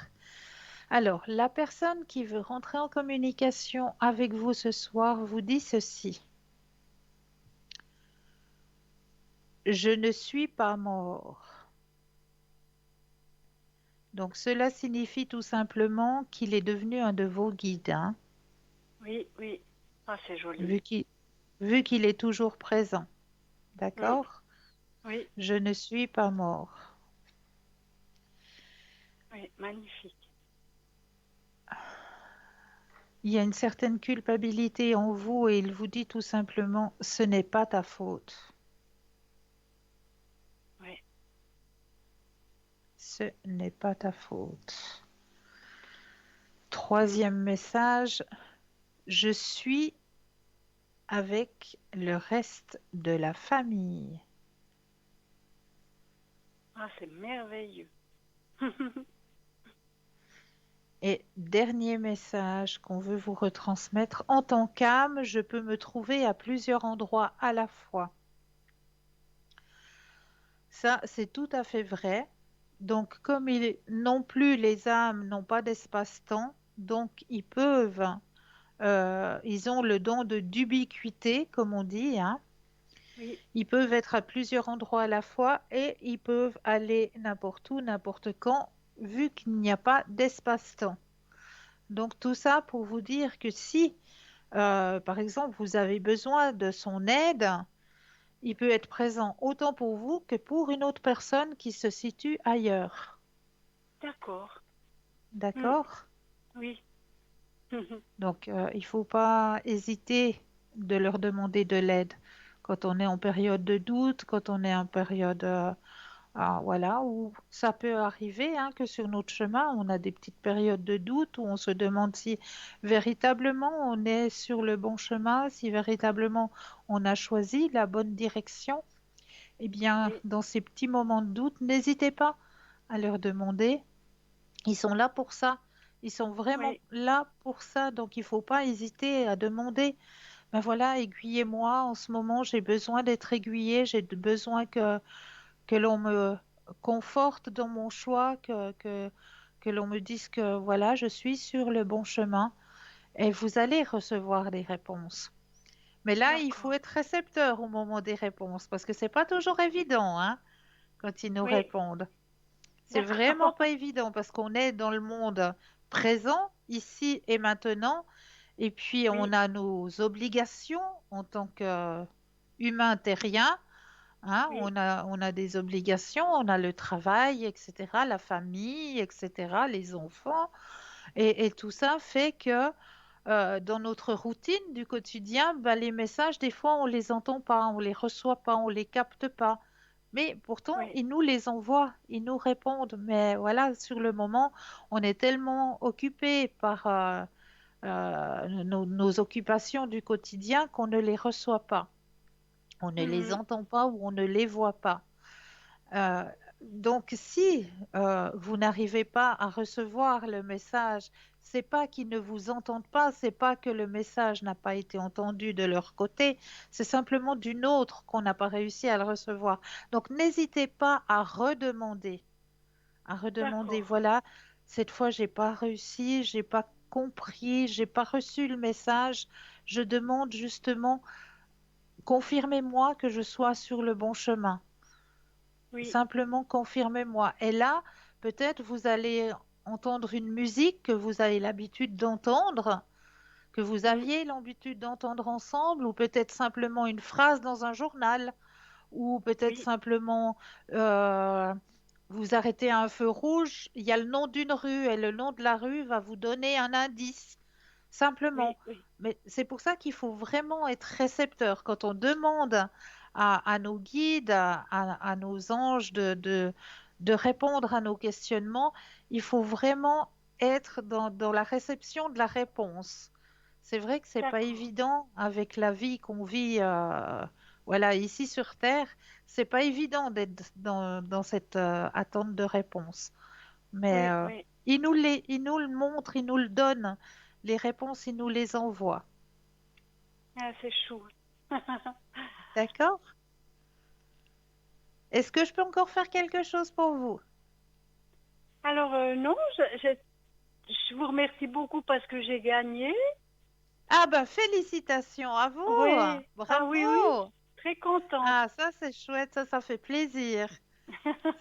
Alors, la personne qui veut rentrer en communication avec vous ce soir vous dit ceci. Je ne suis pas mort. Donc, cela signifie tout simplement qu'il est devenu un de vos guides, hein, Oui, oui. Ah, c'est joli. vu qu'il est toujours présent. Mm. D'accord? Oui, Je ne suis pas mort. oui, magnifique. Il y a une certaine culpabilité en vous et il vous dit tout simplement, ce n'est pas ta faute. Oui, Ce n'est pas ta faute. mm. Troisième message, je suis avec le reste de la famille. Ah, c'est merveilleux. Et dernier message qu'on veut vous retransmettre, en tant qu'âme, je peux me trouver à plusieurs endroits à la fois. Ça, c'est tout à fait vrai. Donc, comme non plus les âmes n'ont pas d'espace-temps, donc ils ont le don d'ubiquité, comme on dit, hein. Oui, Ils peuvent être à plusieurs endroits à la fois et ils peuvent aller n'importe où, n'importe quand, vu qu'il n'y a pas d'espace-temps. Donc, tout ça pour vous dire que si, par exemple, vous avez besoin de son aide, il peut être présent autant pour vous que pour une autre personne qui se situe ailleurs. d'accord. Mm. D'accord? Oui. Donc, il ne faut pas hésiter de leur demander de l'aide quand on est en période de doute, quand on est en période, voilà, où ça peut arriver hein, que sur notre chemin, on a des petites périodes de doute où on se demande si véritablement on est sur le bon chemin, si véritablement on a choisi la bonne direction. Eh bien, Oui, dans ces petits moments de doute, n'hésitez pas à leur demander. Ils sont là pour ça. Ils sont vraiment oui, là pour ça. Donc, il ne faut pas hésiter à demander. Ben voilà, aiguillez-moi. En ce moment, j'ai besoin d'être aiguillée. J'ai besoin que l'on me conforte dans mon choix, que l'on me dise que voilà, je suis sur le bon chemin. Et vous allez recevoir des réponses. Mais là, il faut d'accord. être récepteur au moment des réponses parce que c'est pas toujours évident, hein, quand ils nous Oui, répondent. C'est vraiment d'accord. pas évident parce qu'on est dans le monde présent, ici et maintenant, et puis on Oui, a nos obligations en tant qu'humain terrien, hein, oui, on a des obligations, on a le travail, etc., la famille, etc., les enfants, et tout ça fait que dans notre routine du quotidien, bah, les messages, des fois, on les entend pas, on les reçoit pas, on les capte pas. Mais pourtant, oui. ils nous les envoient, ils nous répondent. Mais voilà, sur le moment, on est tellement occupé par nos occupations du quotidien qu'on ne les reçoit pas. On ne les Mhm. entend pas ou on ne les voit pas. Euh, donc, si vous n'arrivez pas à recevoir le message, c'est pas qu'ils ne vous entendent pas, c'est pas que le message n'a pas été entendu de leur côté, c'est simplement d'une autre qu'on n'a pas réussi à le recevoir. Donc, n'hésitez pas à redemander, à redemander. D'accord. Voilà, cette fois, j'ai pas réussi, j'ai pas compris, j'ai pas reçu le message. Je demande justement, confirmez-moi que je sois sur le bon chemin. Oui, Simplement confirmez-moi. Et là, peut-être vous allez entendre une musique que vous avez l'habitude d'entendre, que vous mm, aviez l'habitude d'entendre ensemble, ou peut-être simplement une phrase dans un journal, ou peut-être oui, simplement euh, vous arrêtez à un feu rouge, il y a le nom d'une rue et le nom de la rue va vous donner un indice. Simplement. oui, oui. Mais c'est pour ça qu'il faut vraiment être récepteur. Quand on demande à nos guides, à nos anges de répondre à nos questionnements, il faut vraiment être dans la réception de la réponse. C'est vrai que c'est pas D'accord. évident avec la vie qu'on vit, voilà, ici sur Terre. C'est pas évident d'être dans cette attente de réponse. Mais Oui, oui. il nous le montre, il nous le donne. Les réponses, il nous les envoie. Ah, c'est chou. D'accord? Est-ce que je peux encore faire quelque chose pour vous? Alors, non, je vous remercie beaucoup parce que j'ai gagné. Ah ben félicitations à vous! Oui, ah oui, oui, Bravo! très contente. Ah ça c'est chouette, ça fait plaisir.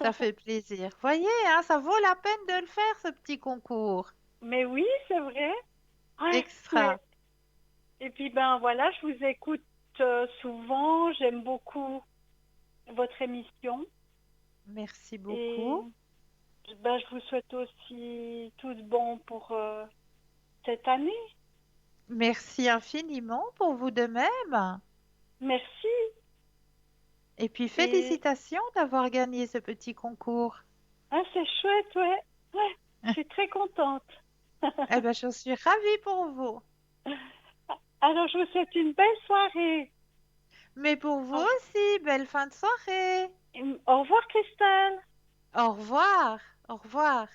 Ça fait plaisir. Voyez, hein, ça vaut la peine de le faire, ce petit concours. Mais oui, c'est vrai. Ouais, ouais. Extra. Et puis, ben voilà, je vous écoute souvent. J'aime beaucoup votre émission. Merci Et beaucoup. ben, je vous souhaite aussi tout de bon pour cette année. Merci infiniment pour vous de même. Merci. Et puis Et félicitations d'avoir gagné ce petit concours. ah, c'est chouette, ouais. Ouais, je suis très contente. Eh ben, je suis ravie pour vous. Alors, je vous souhaite une belle soirée. Mais pour vous Au, aussi, belle fin de soirée. au revoir, Christelle. Au revoir. Au revoir.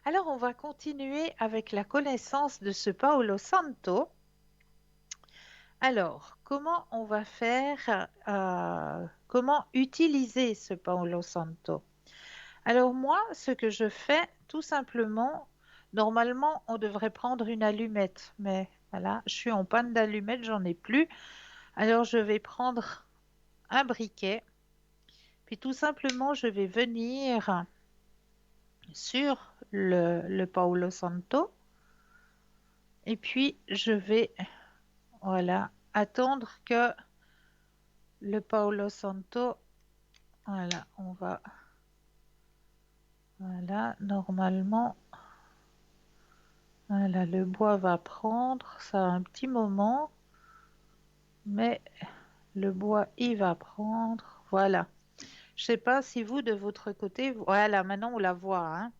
Alors, on va continuer avec la connaissance de ce Paolo Santo. Alors, comment on va faire, comment utiliser ce Paolo Santo? Alors moi, ce que je fais, tout simplement, normalement, on devrait prendre une allumette, mais voilà, je suis en panne d'allumettes, j'en ai plus. Alors je vais prendre un briquet, puis tout simplement, je vais venir sur le Paolo Santo, et puis je vais, voilà, attendre que le Paolo Santo, voilà, on va, voilà, normalement, voilà, le bois va prendre, ça a un petit moment, mais le bois, il va prendre, voilà. Je sais pas si vous, de votre côté, voilà, maintenant on la voit, hein.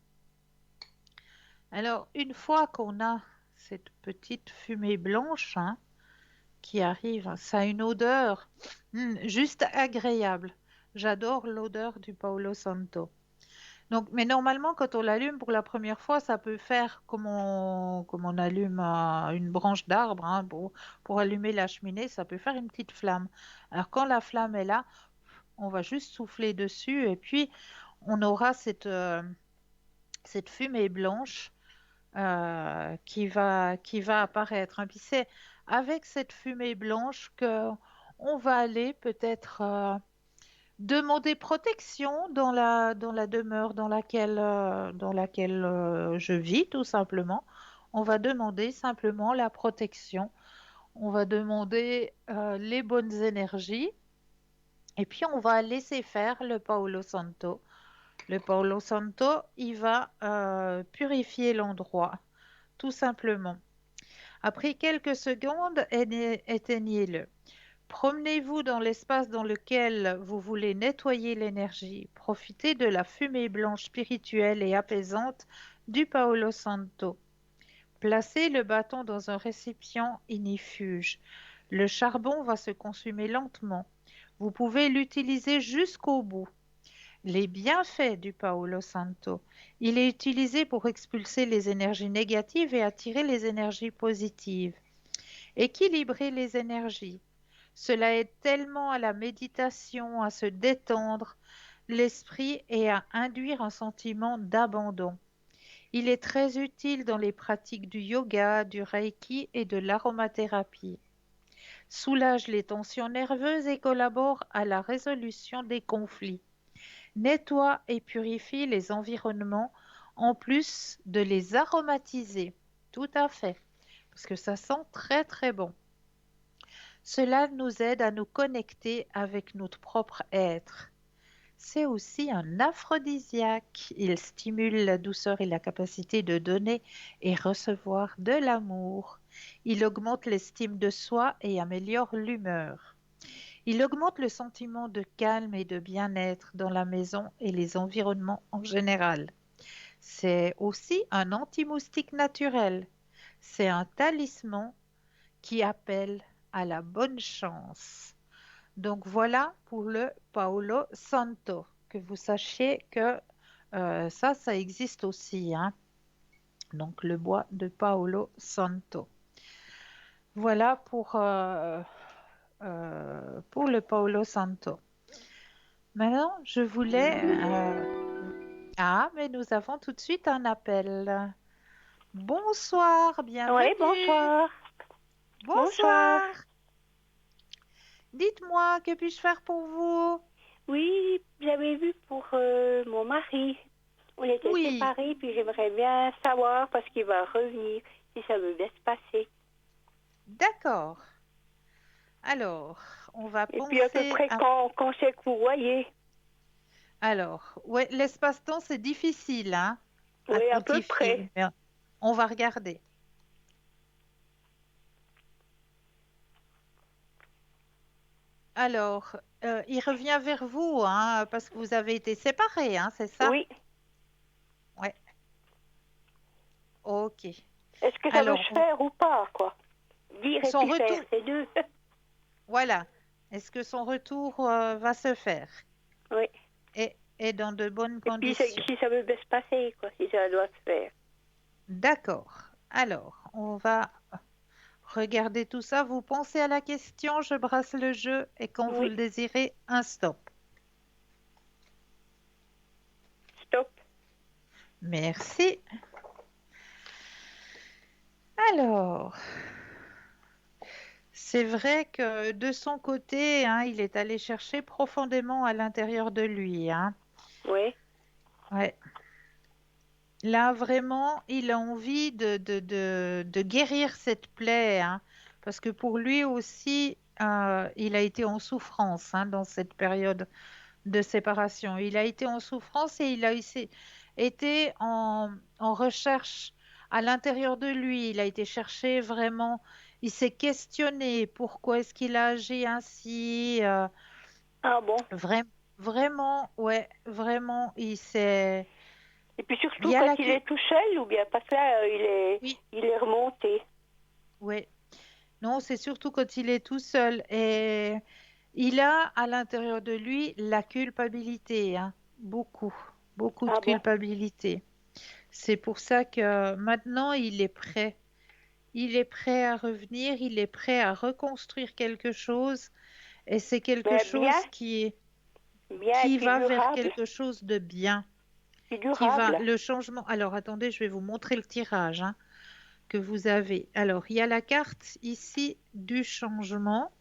Alors, une fois qu'on a cette petite fumée blanche, hein, qui arrive, ça a une odeur juste agréable. J'adore l'odeur du Paolo Santo. Donc, mais normalement, quand on l'allume pour la première fois, ça peut faire comme on allume une branche d'arbre, hein, pour allumer la cheminée, ça peut faire une petite flamme. Alors, quand la flamme est là, on va juste souffler dessus et puis on aura cette fumée blanche qui va apparaître, hein. Puis c'est avec cette fumée blanche que on va aller peut-être demander protection dans la demeure dans laquelle je vis, tout simplement. On va demander simplement la protection. On va demander les bonnes énergies. Et puis, on va laisser faire le Paolo Santo. Le Paolo Santo, il va purifier l'endroit, tout simplement. Après quelques secondes, éteignez-le. Promenez-vous dans l'espace dans lequel vous voulez nettoyer l'énergie. Profitez de la fumée blanche spirituelle et apaisante du Paolo Santo. Placez le bâton dans un récipient ignifuge. Le charbon va se consumer lentement. Vous pouvez l'utiliser jusqu'au bout. Les bienfaits du Paolo Santo. Il est utilisé pour expulser les énergies négatives et attirer les énergies positives. Équilibrer les énergies. Cela aide tellement à la méditation, à se détendre l'esprit et à induire un sentiment d'abandon. Il est très utile dans les pratiques du yoga, du reiki et de l'aromathérapie. Soulage les tensions nerveuses et collabore à la résolution des conflits. Nettoie et purifie les environnements en plus de les aromatiser. Tout à fait, parce que ça sent très très bon. Cela nous aide à nous connecter avec notre propre être. C'est aussi un aphrodisiaque. Il stimule la douceur et la capacité de donner et recevoir de l'amour. Il augmente l'estime de soi et améliore l'humeur. Il augmente le sentiment de calme et de bien-être dans la maison et les environnements en général. C'est aussi un anti-moustique naturel. C'est un talisman qui appelle à la bonne chance. Donc voilà pour le Paolo Santo. Que vous sachiez que ça existe aussi, hein. Donc le bois de Paolo Santo. Voilà pour pour le Palo Santo. Maintenant, je voulais... Ah, mais nous avons tout de suite un appel. Bonsoir, Oui, bienvenue. bonsoir. Bonsoir. Bonsoir. Dites-moi, que puis-je faire pour vous? Oui, j'avais vu pour mon mari. On était Oui, séparés, puis j'aimerais bien savoir, parce qu'il va revenir, si ça veut bien se passer. d'accord. Alors, on va Et puis à peu penser près à... quand c'est que vous voyez. Alors, ouais, l'espace-temps, c'est difficile, hein, à Oui, à peu quantifier, près. mais on va regarder. Alors, il revient vers vous, hein, parce que vous avez été séparés, hein, c'est ça? Oui. Ouais, ok. Est-ce que ça veut Alors, se faire ou pas, quoi? Dire et son puis faire, retour, c'est deux. voilà. Est-ce que son retour va se faire Oui. et dans de bonnes Et puis conditions? si ça veut bien se passer, quoi, si ça doit se faire. D'accord. Alors, on va regarder tout ça. Vous pensez à la question, je brasse le jeu et quand vous Oui. le désirez, un stop. Stop. Merci. Alors, c'est vrai que de son côté, hein, il est allé chercher profondément à l'intérieur de lui, hein. Oui. Ouais. Là, vraiment, il a envie de guérir cette plaie, hein, parce que pour lui aussi, il a été en souffrance, hein, dans cette période de séparation. Il a été en souffrance et il a été en recherche à l'intérieur de lui. Il a été chercher vraiment, il s'est questionné pourquoi est-ce qu'il a agi ainsi. Ah bon. Vra- Vraiment, ouais, vraiment, Et puis il surtout y a quand la il est tout seul, ou bien parce que là, oui, il est remonté. ouais. Non, c'est surtout quand il est tout seul et il a à l'intérieur de lui la culpabilité, hein, beaucoup, beaucoup de Ah bon. culpabilité. C'est pour ça que maintenant il est prêt. Il est prêt à revenir, il est prêt à reconstruire quelque chose et c'est quelque Mais bien, chose bien et qui puis va vers durable. quelque chose de bien, Puis qui va durable. le changement. Alors attendez, je vais vous montrer le tirage, hein, que vous avez. Alors, il y a la carte ici du changement.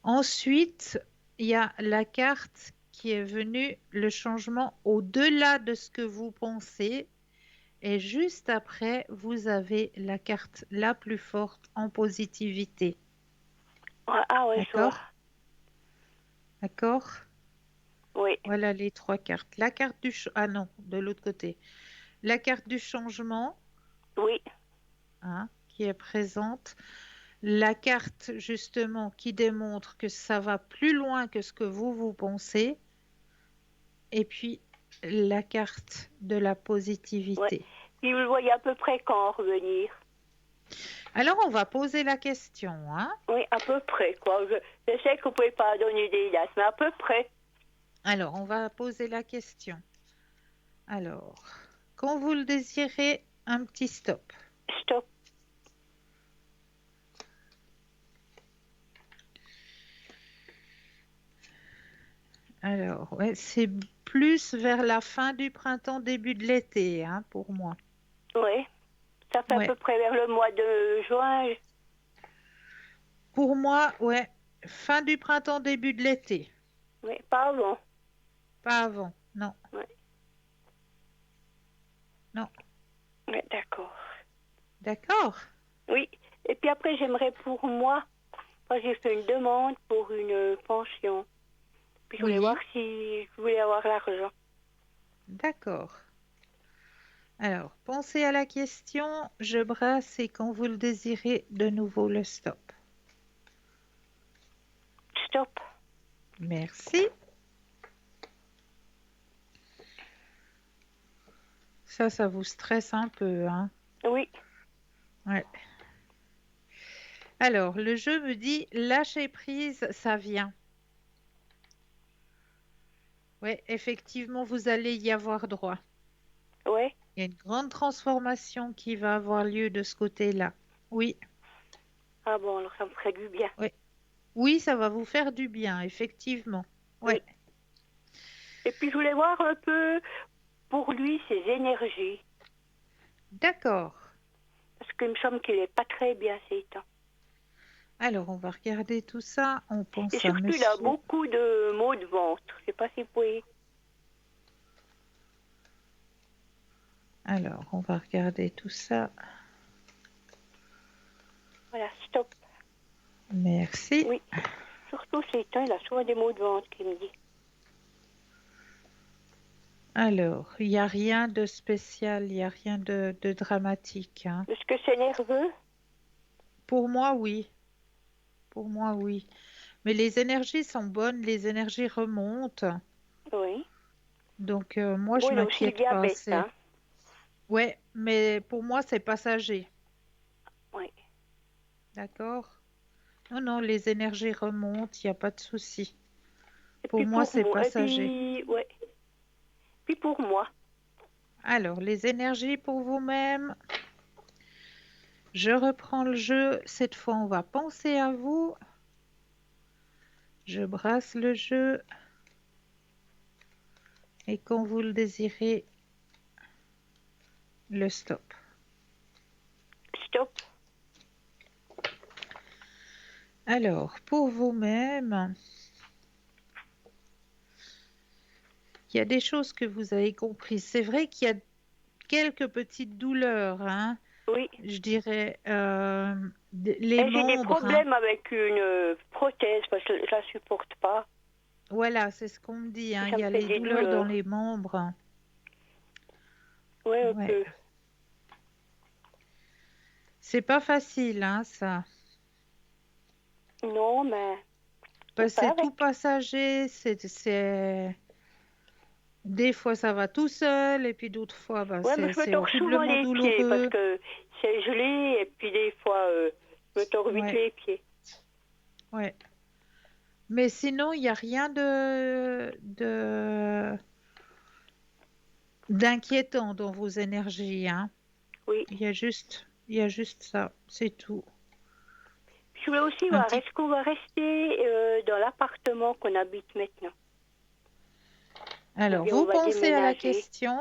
Ensuite, il y a la carte qui est venue, le changement au-delà de ce que vous pensez. Et juste après, vous avez la carte la plus forte en positivité. Ah ouais, je vois. D'accord? D'accord? Oui, Voilà les trois cartes. La carte Ah non, de l'autre côté. La carte du changement, oui. hein, qui est présente. La carte, justement, qui démontre que ça va plus loin que ce que vous pensez. Et puis, la carte de la Ouais. positivité. Puis vous le voyez à peu près quand revenir. Alors, on va poser la question, hein? Oui, à peu près, quoi. Je sais que vous pouvez pas donner des dates, mais à peu près. Alors, on va poser la question. Alors, quand vous le désirez, un petit stop. Stop. Alors, ouais, c'est plus vers la fin du printemps, début de l'été, hein, pour moi. Oui. Ça fait à Ouais. peu près vers le mois de juin. Pour moi, ouais, fin du printemps, début de l'été. Oui, pas avant. Pas avant. Non, Oui, non. oui, d'accord. D'accord? Oui. Et puis après, j'aimerais pour moi, j'ai fait une demande pour une pension. Puis je voulais voir Oui, si je voulais avoir l'argent. d'accord. Alors, pensez à la question, je brasse et quand vous le désirez, de nouveau le stop. Stop. Merci. Ça vous stresse un peu, hein? Oui. Ouais. Alors, le jeu me dit lâcher prise, ça vient. Oui, effectivement, vous allez y avoir droit. Oui. Il y a une grande transformation qui va avoir lieu de ce côté-là. Oui, Ah bon, alors ça me ferait du bien. oui. Oui, ça va vous faire du bien, effectivement. Oui. Ouais, Et puis, je voulais voir un peu pour lui ses énergies. d'accord. Parce qu'il me semble qu'il n'est pas très bien ces temps. Alors, on va regarder tout ça. On Et pense à surtout, il a monsieur. beaucoup de maux de ventre. Je ne sais pas si vous pouvez... Alors, on va regarder tout ça. Voilà, stop. Merci. Oui. Surtout ces temps, il a souvent des maux de ventre, qu'il me dit. Alors, il n'y a rien de spécial, il n'y a rien de dramatique, hein. Est-ce que c'est nerveux? Pour moi, oui. Pour moi, oui. Mais les énergies sont bonnes, les énergies remontent. Oui. Donc, moi, Bon, je il a aussi le m'inquiète pas diabète, assez. hein. Ouais, mais pour moi, c'est passager. Oui. D'accord? Non, non, les énergies remontent, il n'y a pas de souci. Et Pour puis moi, pour c'est moi, et passager. puis, ouais. Puis pour moi, Alors, les énergies pour vous-même. Je reprends le jeu. Cette fois, on va penser à vous. Je brasse le jeu. Et quand vous le désirez, le stop. stop. Alors, pour vous-même, il y a des choses que vous avez comprises. C'est vrai qu'il y a quelques petites douleurs, hein. Oui. Je dirais les Et j'ai des membres, hein. problèmes avec une prothèse parce que je la supporte pas. Voilà, c'est ce qu'on me dit, hein. Ça Il me y a fait les des douleurs dans douleurs. les membres. Ouais, un Ouais. peu. C'est pas facile, hein, ça. Non, mais on fait C'est tout avec. passager. Des fois, ça va tout seul, et puis d'autres fois, ben, Ouais, mais je me c'est tords souvent horriblement les pieds parce douloureux. que c'est gelé et puis des fois, je me tords vite Ouais, les pieds. ouais. Mais sinon, il n'y a rien d'inquiétant dans vos énergies, hein. Oui. Il y a juste ça, c'est tout. Je voulais aussi Un voir, petit. est-ce qu'on va rester dans l'appartement qu'on habite maintenant? Ou Alors, bien on vous va pensez à la déménager? question.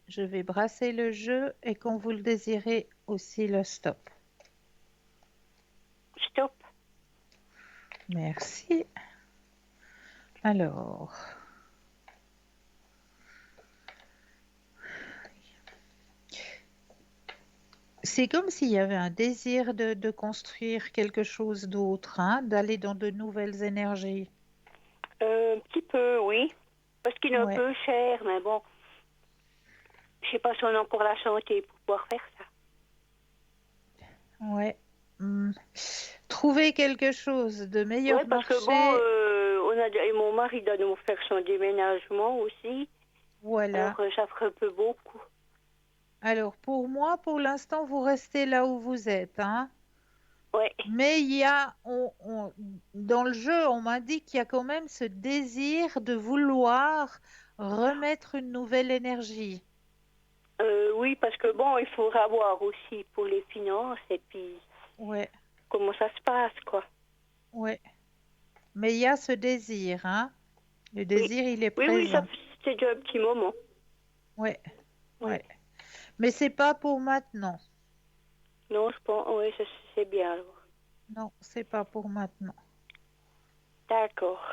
Je vais brasser le jeu et quand vous le désirez aussi le stop. Stop. Merci. Alors, c'est comme s'il y avait un désir de construire quelque chose d'autre, hein, d'aller dans de nouvelles énergies. Un petit peu, oui. Parce qu'il est un Ouais, peu cher, mais bon, je sais pas si on a encore la santé pour pouvoir faire ça. ouais. Hmm. Trouver quelque chose de Ouais, meilleur parce que bon, marché, et mon mari doit nous faire son déménagement aussi. voilà. Alors, ça ferait un peu beaucoup. Alors pour moi, pour l'instant, vous restez là où vous êtes, hein. Ouais. Mais il y a, dans le jeu, on m'indique qu'il y a quand même ce désir de vouloir remettre une nouvelle énergie. Oui, parce que bon, il faudra voir aussi pour les finances et puis Ouais, comment ça se passe, quoi. ouais. Mais il y a ce désir, hein. Le Oui. désir, il est Oui, oui, ça présent. c'est déjà un petit moment. Ouais, Oui. ouais. Mais c'est pas pour maintenant. Non, je pense, oui, c'est bien alors. Non, c'est pas pour maintenant. D'accord.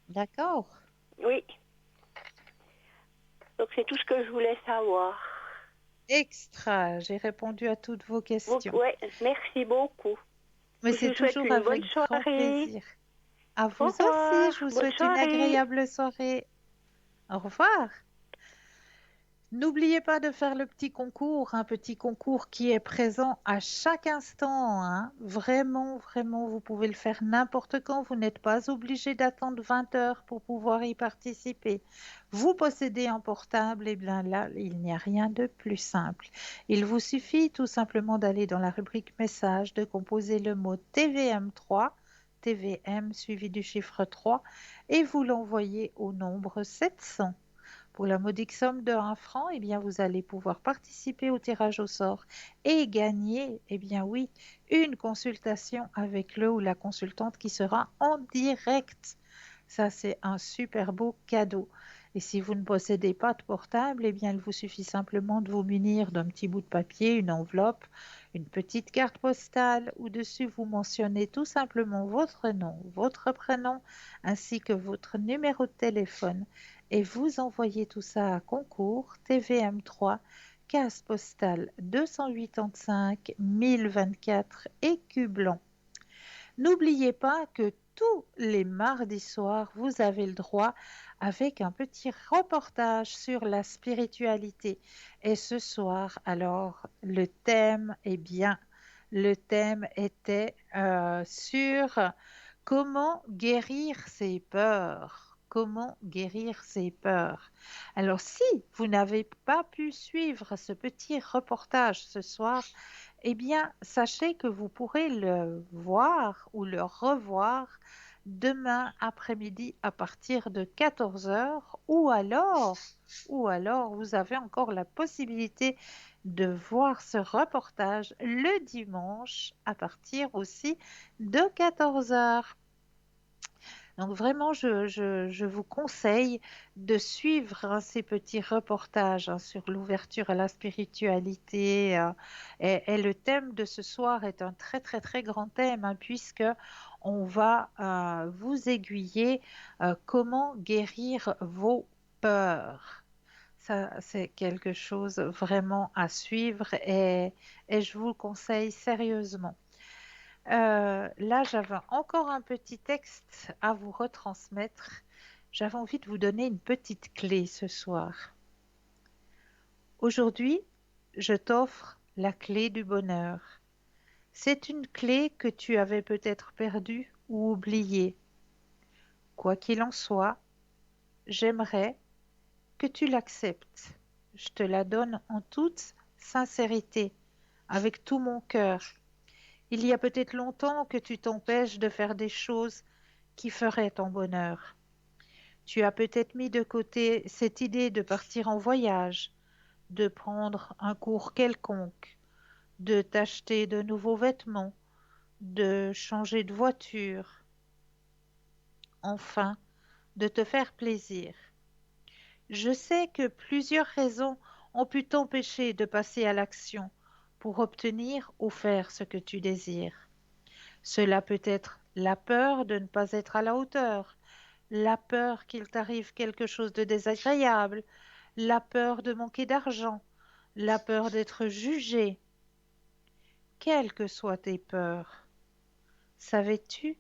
D'accord. Oui. Donc c'est tout ce que je voulais savoir. Extra, j'ai répondu à toutes vos Donc, questions. ouais, merci beaucoup. Mais Je c'est vous souhaite toujours une bonne avec grand soirée. plaisir. À vous Au aussi, revoir. je vous Bonne souhaite une soirée. agréable soirée. Au revoir. N'oubliez pas de faire le petit concours, un petit concours qui est présent à chaque instant, hein. Vraiment, vraiment, vous pouvez le faire n'importe quand. Vous n'êtes pas obligé d'attendre 20 heures pour pouvoir y participer. Vous possédez un portable, et bien là, il n'y a rien de plus simple. Il vous suffit tout simplement d'aller dans la rubrique message, de composer le mot TVM3, TVM suivi du chiffre 3, et vous l'envoyez au nombre 700. Pour la modique somme de 1 franc, eh bien, vous allez pouvoir participer au tirage au sort et gagner, eh bien oui, une consultation avec le ou la consultante qui sera en direct. Ça, c'est un super beau cadeau. Et si vous ne possédez pas de portable, eh bien, il vous suffit simplement de vous munir d'un petit bout de papier, une enveloppe, une petite carte postale où dessus vous mentionnez tout simplement votre nom, votre prénom ainsi que votre numéro de téléphone et vous envoyez tout ça à concours TVM3 case postale 285 1024 écus blanc. N'oubliez pas que tous les mardis soirs, vous avez le droit avec un petit reportage sur la spiritualité. Et ce soir, alors, le thème, eh bien, le thème était sur comment guérir ses peurs. Comment guérir ses peurs. Alors, si vous n'avez pas pu suivre ce petit reportage ce soir, eh bien, sachez que vous pourrez le voir ou le revoir demain après-midi à partir de 14 heures ou alors vous avez encore la possibilité de voir ce reportage le dimanche à partir aussi de 14 heures. Donc vraiment, je vous conseille de suivre ces petits reportages sur l'ouverture à la spiritualité. Et le thème de ce soir est un très très très grand thème puisque on va vous aiguiller comment guérir vos peurs. Ça, c'est quelque chose vraiment à suivre et je vous le conseille sérieusement. Là, j'avais encore un petit texte à vous retransmettre. J'avais envie de vous donner une petite clé ce soir. Aujourd'hui, je t'offre la clé du bonheur. C'est une clé que tu avais peut-être perdue ou oubliée. Quoi qu'il en soit, j'aimerais que tu l'acceptes. Je te la donne en toute sincérité, avec tout mon cœur. Il y a peut-être longtemps que tu t'empêches de faire des choses qui feraient ton bonheur. Tu as peut-être mis de côté cette idée de partir en voyage, de prendre un cours quelconque, de t'acheter de nouveaux vêtements, de changer de voiture, enfin, de te faire plaisir. Je sais que plusieurs raisons ont pu t'empêcher de passer à l'action pour obtenir ou faire ce que tu désires. Cela peut être la peur de ne pas être à la hauteur, la peur qu'il t'arrive quelque chose de désagréable, la peur de manquer d'argent, la peur d'être jugé. Quelles que soient tes peurs, savais-tu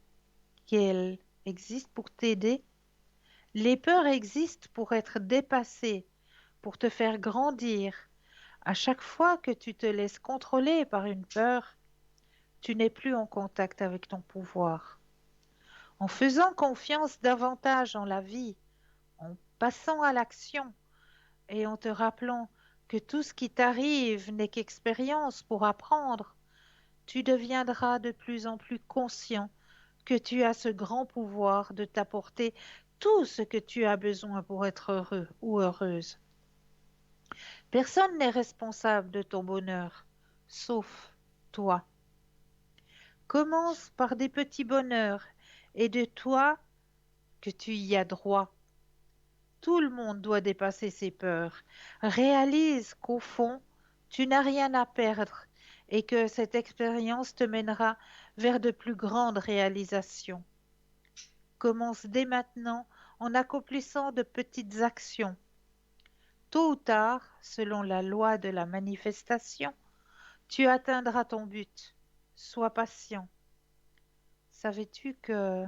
qu'elles existent pour t'aider? Les peurs existent pour être dépassées, pour te faire grandir. À chaque fois que tu te laisses contrôler par une peur, tu n'es plus en contact avec ton pouvoir. En faisant confiance davantage en la vie, en passant à l'action et en te rappelant que tout ce qui t'arrive n'est qu'expérience pour apprendre, tu deviendras de plus en plus conscient que tu as ce grand pouvoir de t'apporter tout ce que tu as besoin pour être heureux ou heureuse. Personne n'est responsable de ton bonheur, sauf toi. Commence par des petits bonheurs et de toi que tu y as droit. Tout le monde doit dépasser ses peurs. Réalise qu'au fond, tu n'as rien à perdre et que cette expérience te mènera vers de plus grandes réalisations. Commence dès maintenant en accomplissant de petites actions. Tôt ou tard, selon la loi de la manifestation, tu atteindras ton but. Sois patient. Savais-tu que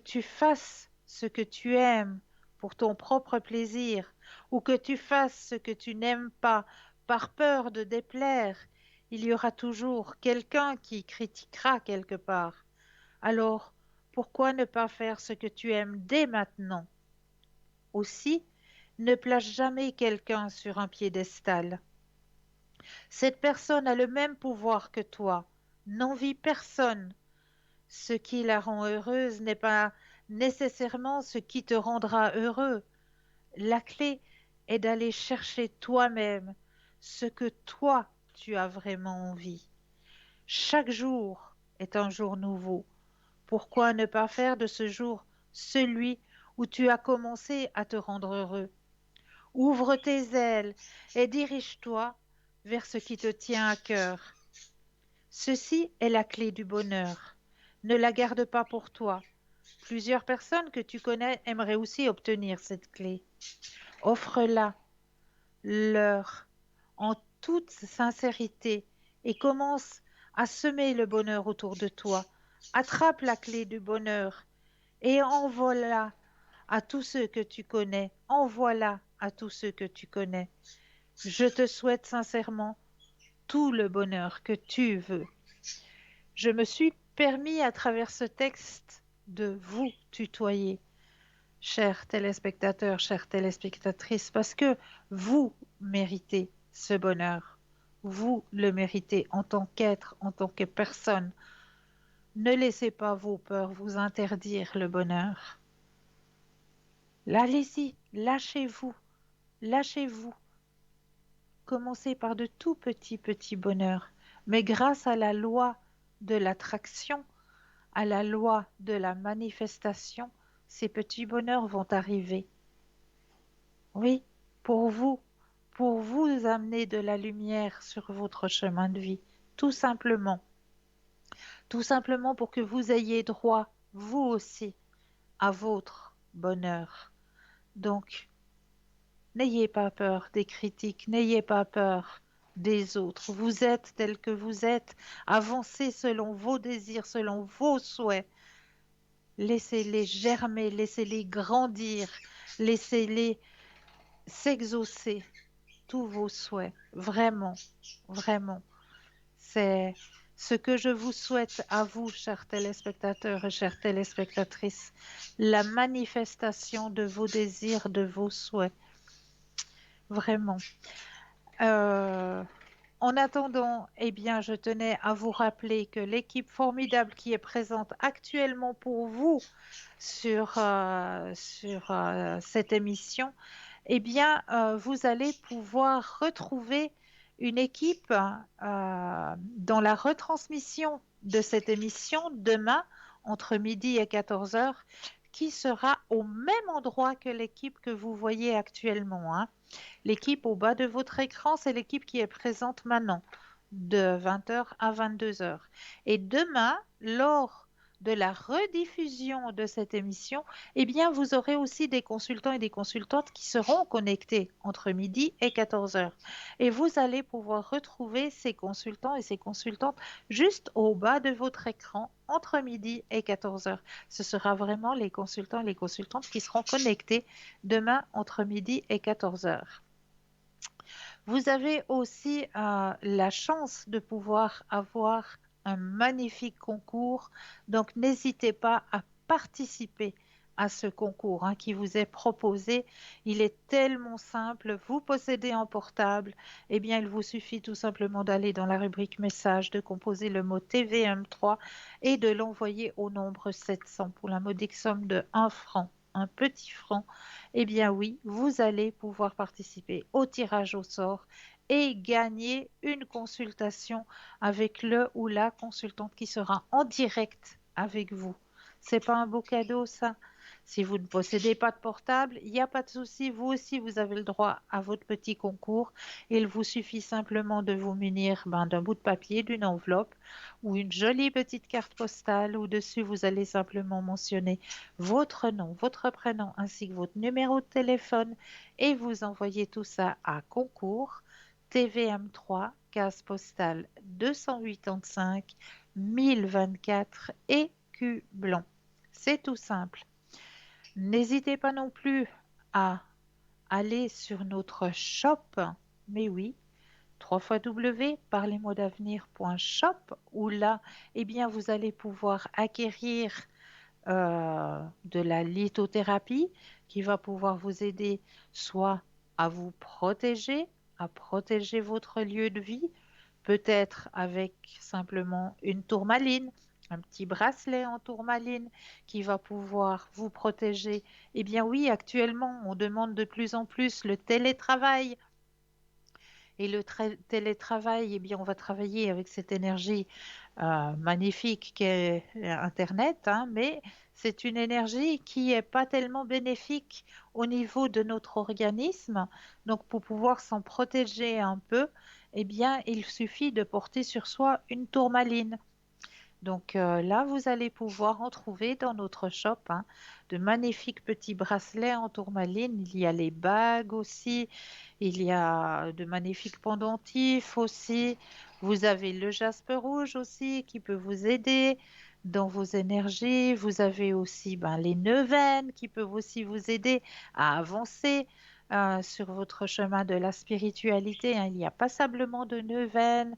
tu fasses ce que tu aimes pour ton propre plaisir ou que tu fasses ce que tu n'aimes pas par peur de déplaire, il y aura toujours quelqu'un qui critiquera quelque part. Alors, pourquoi ne pas faire ce que tu aimes dès maintenant? Aussi, ne place jamais quelqu'un sur un piédestal. Cette personne a le même pouvoir que toi, n'envie personne. Ce qui la rend heureuse n'est pas nécessairement ce qui te rendra heureux. La clé est d'aller chercher toi-même ce que toi, tu as vraiment envie. Chaque jour est un jour nouveau. Pourquoi ne pas faire de ce jour celui où tu as commencé à te rendre heureux? Ouvre tes ailes et dirige-toi vers ce qui te tient à cœur. Ceci est la clé du bonheur. Ne la garde pas pour toi. Plusieurs personnes que tu connais aimeraient aussi obtenir cette clé. Offre-la leur en toute sincérité et commence à semer le bonheur autour de toi. Attrape la clé du bonheur et envoie-la à tous ceux que tu connais. Envoie-la à tous ceux que tu connais. Je te souhaite sincèrement tout le bonheur que tu veux. Je me suis permis à travers ce texte de vous tutoyer, chers téléspectateurs, chères téléspectatrices, parce que vous méritez ce bonheur. Vous le méritez en tant qu'être, en tant que personne. Ne laissez pas vos peurs vous interdire le bonheur. Allez-y, lâchez-vous, lâchez-vous. Commencez par de tout petits bonheurs, mais grâce à la loi de l'attraction, à la loi de la manifestation, ces petits bonheurs vont arriver. Oui, pour vous amener de la lumière sur votre chemin de vie, tout simplement. Tout simplement pour que vous ayez droit, vous aussi, à votre bonheur. Donc, n'ayez pas peur des critiques, n'ayez pas peur des autres. Vous êtes tel que vous êtes. Avancez selon vos désirs, selon vos souhaits. Laissez-les germer, laissez-les grandir, laissez-les s'exaucer, tous vos souhaits. Vraiment, vraiment. C'est ce que je vous souhaite à vous, chers téléspectateurs et chères téléspectatrices, la manifestation de vos désirs, de vos souhaits. Vraiment. Euh, En attendant, eh bien, je tenais à vous rappeler que l'équipe formidable qui est présente actuellement pour vous sur cette émission, eh bien, vous allez pouvoir retrouver une équipe dans la retransmission de cette émission demain entre midi et 14 heures, qui sera au même endroit que l'équipe que vous voyez actuellement, hein. L'équipe au bas de votre écran, c'est l'équipe qui est présente maintenant, de 20 heures à 22 heures. Et demain, lors de la rediffusion de cette émission, eh bien, vous aurez aussi des consultants et des consultantes qui seront connectés entre midi et 14 heures. Et vous allez pouvoir retrouver ces consultants et ces consultantes juste au bas de votre écran entre midi et 14 heures. Ce sera vraiment les consultants et les consultantes qui seront connectés demain entre midi et 14 heures. Vous avez aussi la chance de pouvoir avoir un magnifique concours, donc n'hésitez pas à participer à ce concours hein, qui vous est proposé. Il est tellement simple. Vous possédez un portable, eh bien il vous suffit tout simplement d'aller dans la rubrique message, de composer le mot TVM3 et de l'envoyer au nombre 700 pour la modique somme de 1 franc, un petit franc. Eh bien oui, vous allez pouvoir participer au tirage au sort et gagner une consultation avec le ou la consultante qui sera en direct avec vous. C'est pas un beau cadeau, ça? Si vous ne possédez pas de portable, il n'y a pas de souci. Vous aussi, vous avez le droit à votre petit concours. Il vous suffit simplement de vous munir d'un bout de papier, d'une enveloppe ou une jolie petite carte postale où dessus vous allez simplement mentionner votre nom, votre prénom ainsi que votre numéro de téléphone et vous envoyez tout ça à concours TVM3, case postale 285 1024 Écublens. C'est tout simple. N'hésitez pas non plus à aller sur notre shop, mais oui, www.parlez-moi-d'avenir.shop où là, eh bien, vous allez pouvoir acquérir de la lithothérapie qui va pouvoir vous aider soit à vous protéger, à protéger votre lieu de vie, peut-être avec simplement une tourmaline un petit bracelet en tourmaline qui va pouvoir vous protéger. Eh bien oui, actuellement, on demande de plus en plus le télétravail. Et le télétravail, eh bien, on va travailler avec cette énergie magnifique qu'est Internet, hein, mais c'est une énergie qui n'est pas tellement bénéfique au niveau de notre organisme. Donc, pour pouvoir s'en protéger un peu, eh bien, il suffit de porter sur soi une tourmaline. Donc là, vous allez pouvoir en trouver dans notre shop, hein, de magnifiques petits bracelets en tourmaline. Il y a les bagues aussi. Il y a de magnifiques pendentifs aussi. Vous avez le jaspe rouge aussi qui peut vous aider dans vos énergies. Vous avez aussi ben, les neuvaines qui peuvent aussi vous aider à avancer sur votre chemin de la spiritualité, hein. Il y a passablement de neuvaines.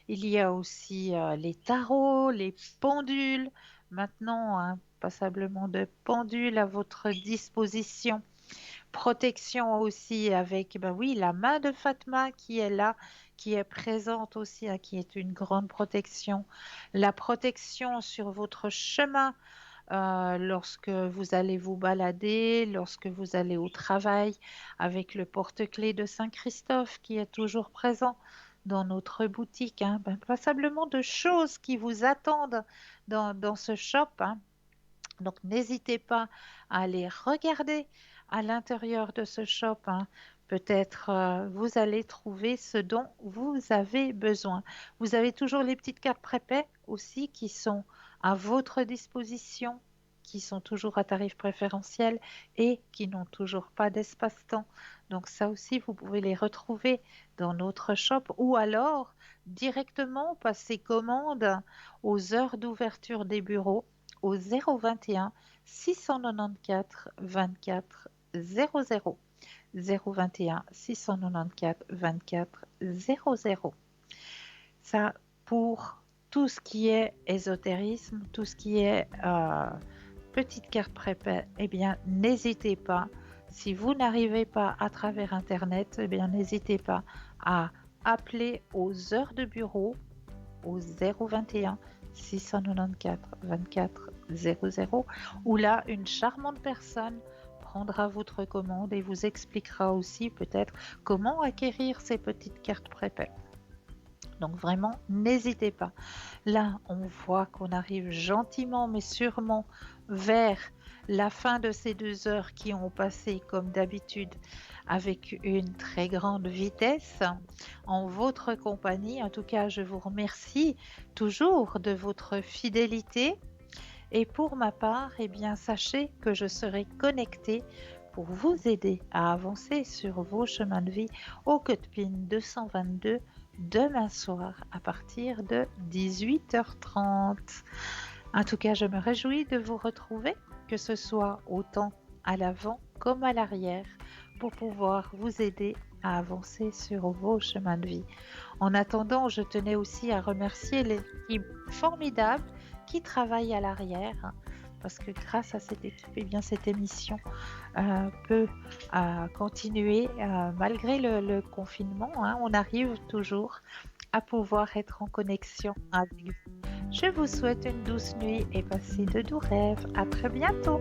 Il y a aussi les tarots, les pendules. Maintenant, hein, passablement de pendules à votre disposition. Protection aussi avec, ben oui, la main de Fatma qui est là, qui est présente aussi, hein, qui est une grande protection. La protection sur votre chemin lorsque vous allez vous balader, lorsque vous allez au travail, avec le porte-clés de Saint-Christophe qui est toujours présent dans notre boutique, hein. Ben, passablement de choses qui vous attendent dans ce shop, hein. Donc, n'hésitez pas à aller regarder à l'intérieur de ce shop, hein. Peut-être vous allez trouver ce dont vous avez besoin. Vous avez toujours les petites cartes prépaies aussi qui sont à votre disposition, qui sont toujours à tarif préférentiel et qui n'ont toujours pas d'espace-temps. Donc ça aussi, vous pouvez les retrouver dans notre shop ou alors directement passer commande aux heures d'ouverture des bureaux au 021 694 24 00. 021 694 24 00. Ça, pour tout ce qui est ésotérisme, tout ce qui est petite carte prépay, eh bien, n'hésitez pas. Si vous n'arrivez pas à travers Internet, eh bien, n'hésitez pas à appeler aux heures de bureau au 021 694 24 00, où là, une charmante personne prendra votre commande et vous expliquera aussi peut-être comment acquérir ces petites cartes prépay. Donc vraiment, n'hésitez pas. Là, on voit qu'on arrive gentiment mais sûrement vers la fin de ces 2 heures qui ont passé comme d'habitude avec une très grande vitesse en votre compagnie. En tout cas, je vous remercie toujours de votre fidélité. Et pour ma part, eh bien, sachez que je serai connectée pour vous aider à avancer sur vos chemins de vie au Code PIN 222 demain soir à partir de 18h30. En tout cas, je me réjouis de vous retrouver, que ce soit autant à l'avant comme à l'arrière, pour pouvoir vous aider à avancer sur vos chemins de vie. En attendant, je tenais aussi à remercier les équipes formidables qui travaillent à l'arrière, parce que grâce à cette équipe, eh bien, cette émission peut continuer malgré le confinement, hein. On arrive toujours à pouvoir être en connexion avec vous. Je vous souhaite une douce nuit et passez de doux rêves. À très bientôt.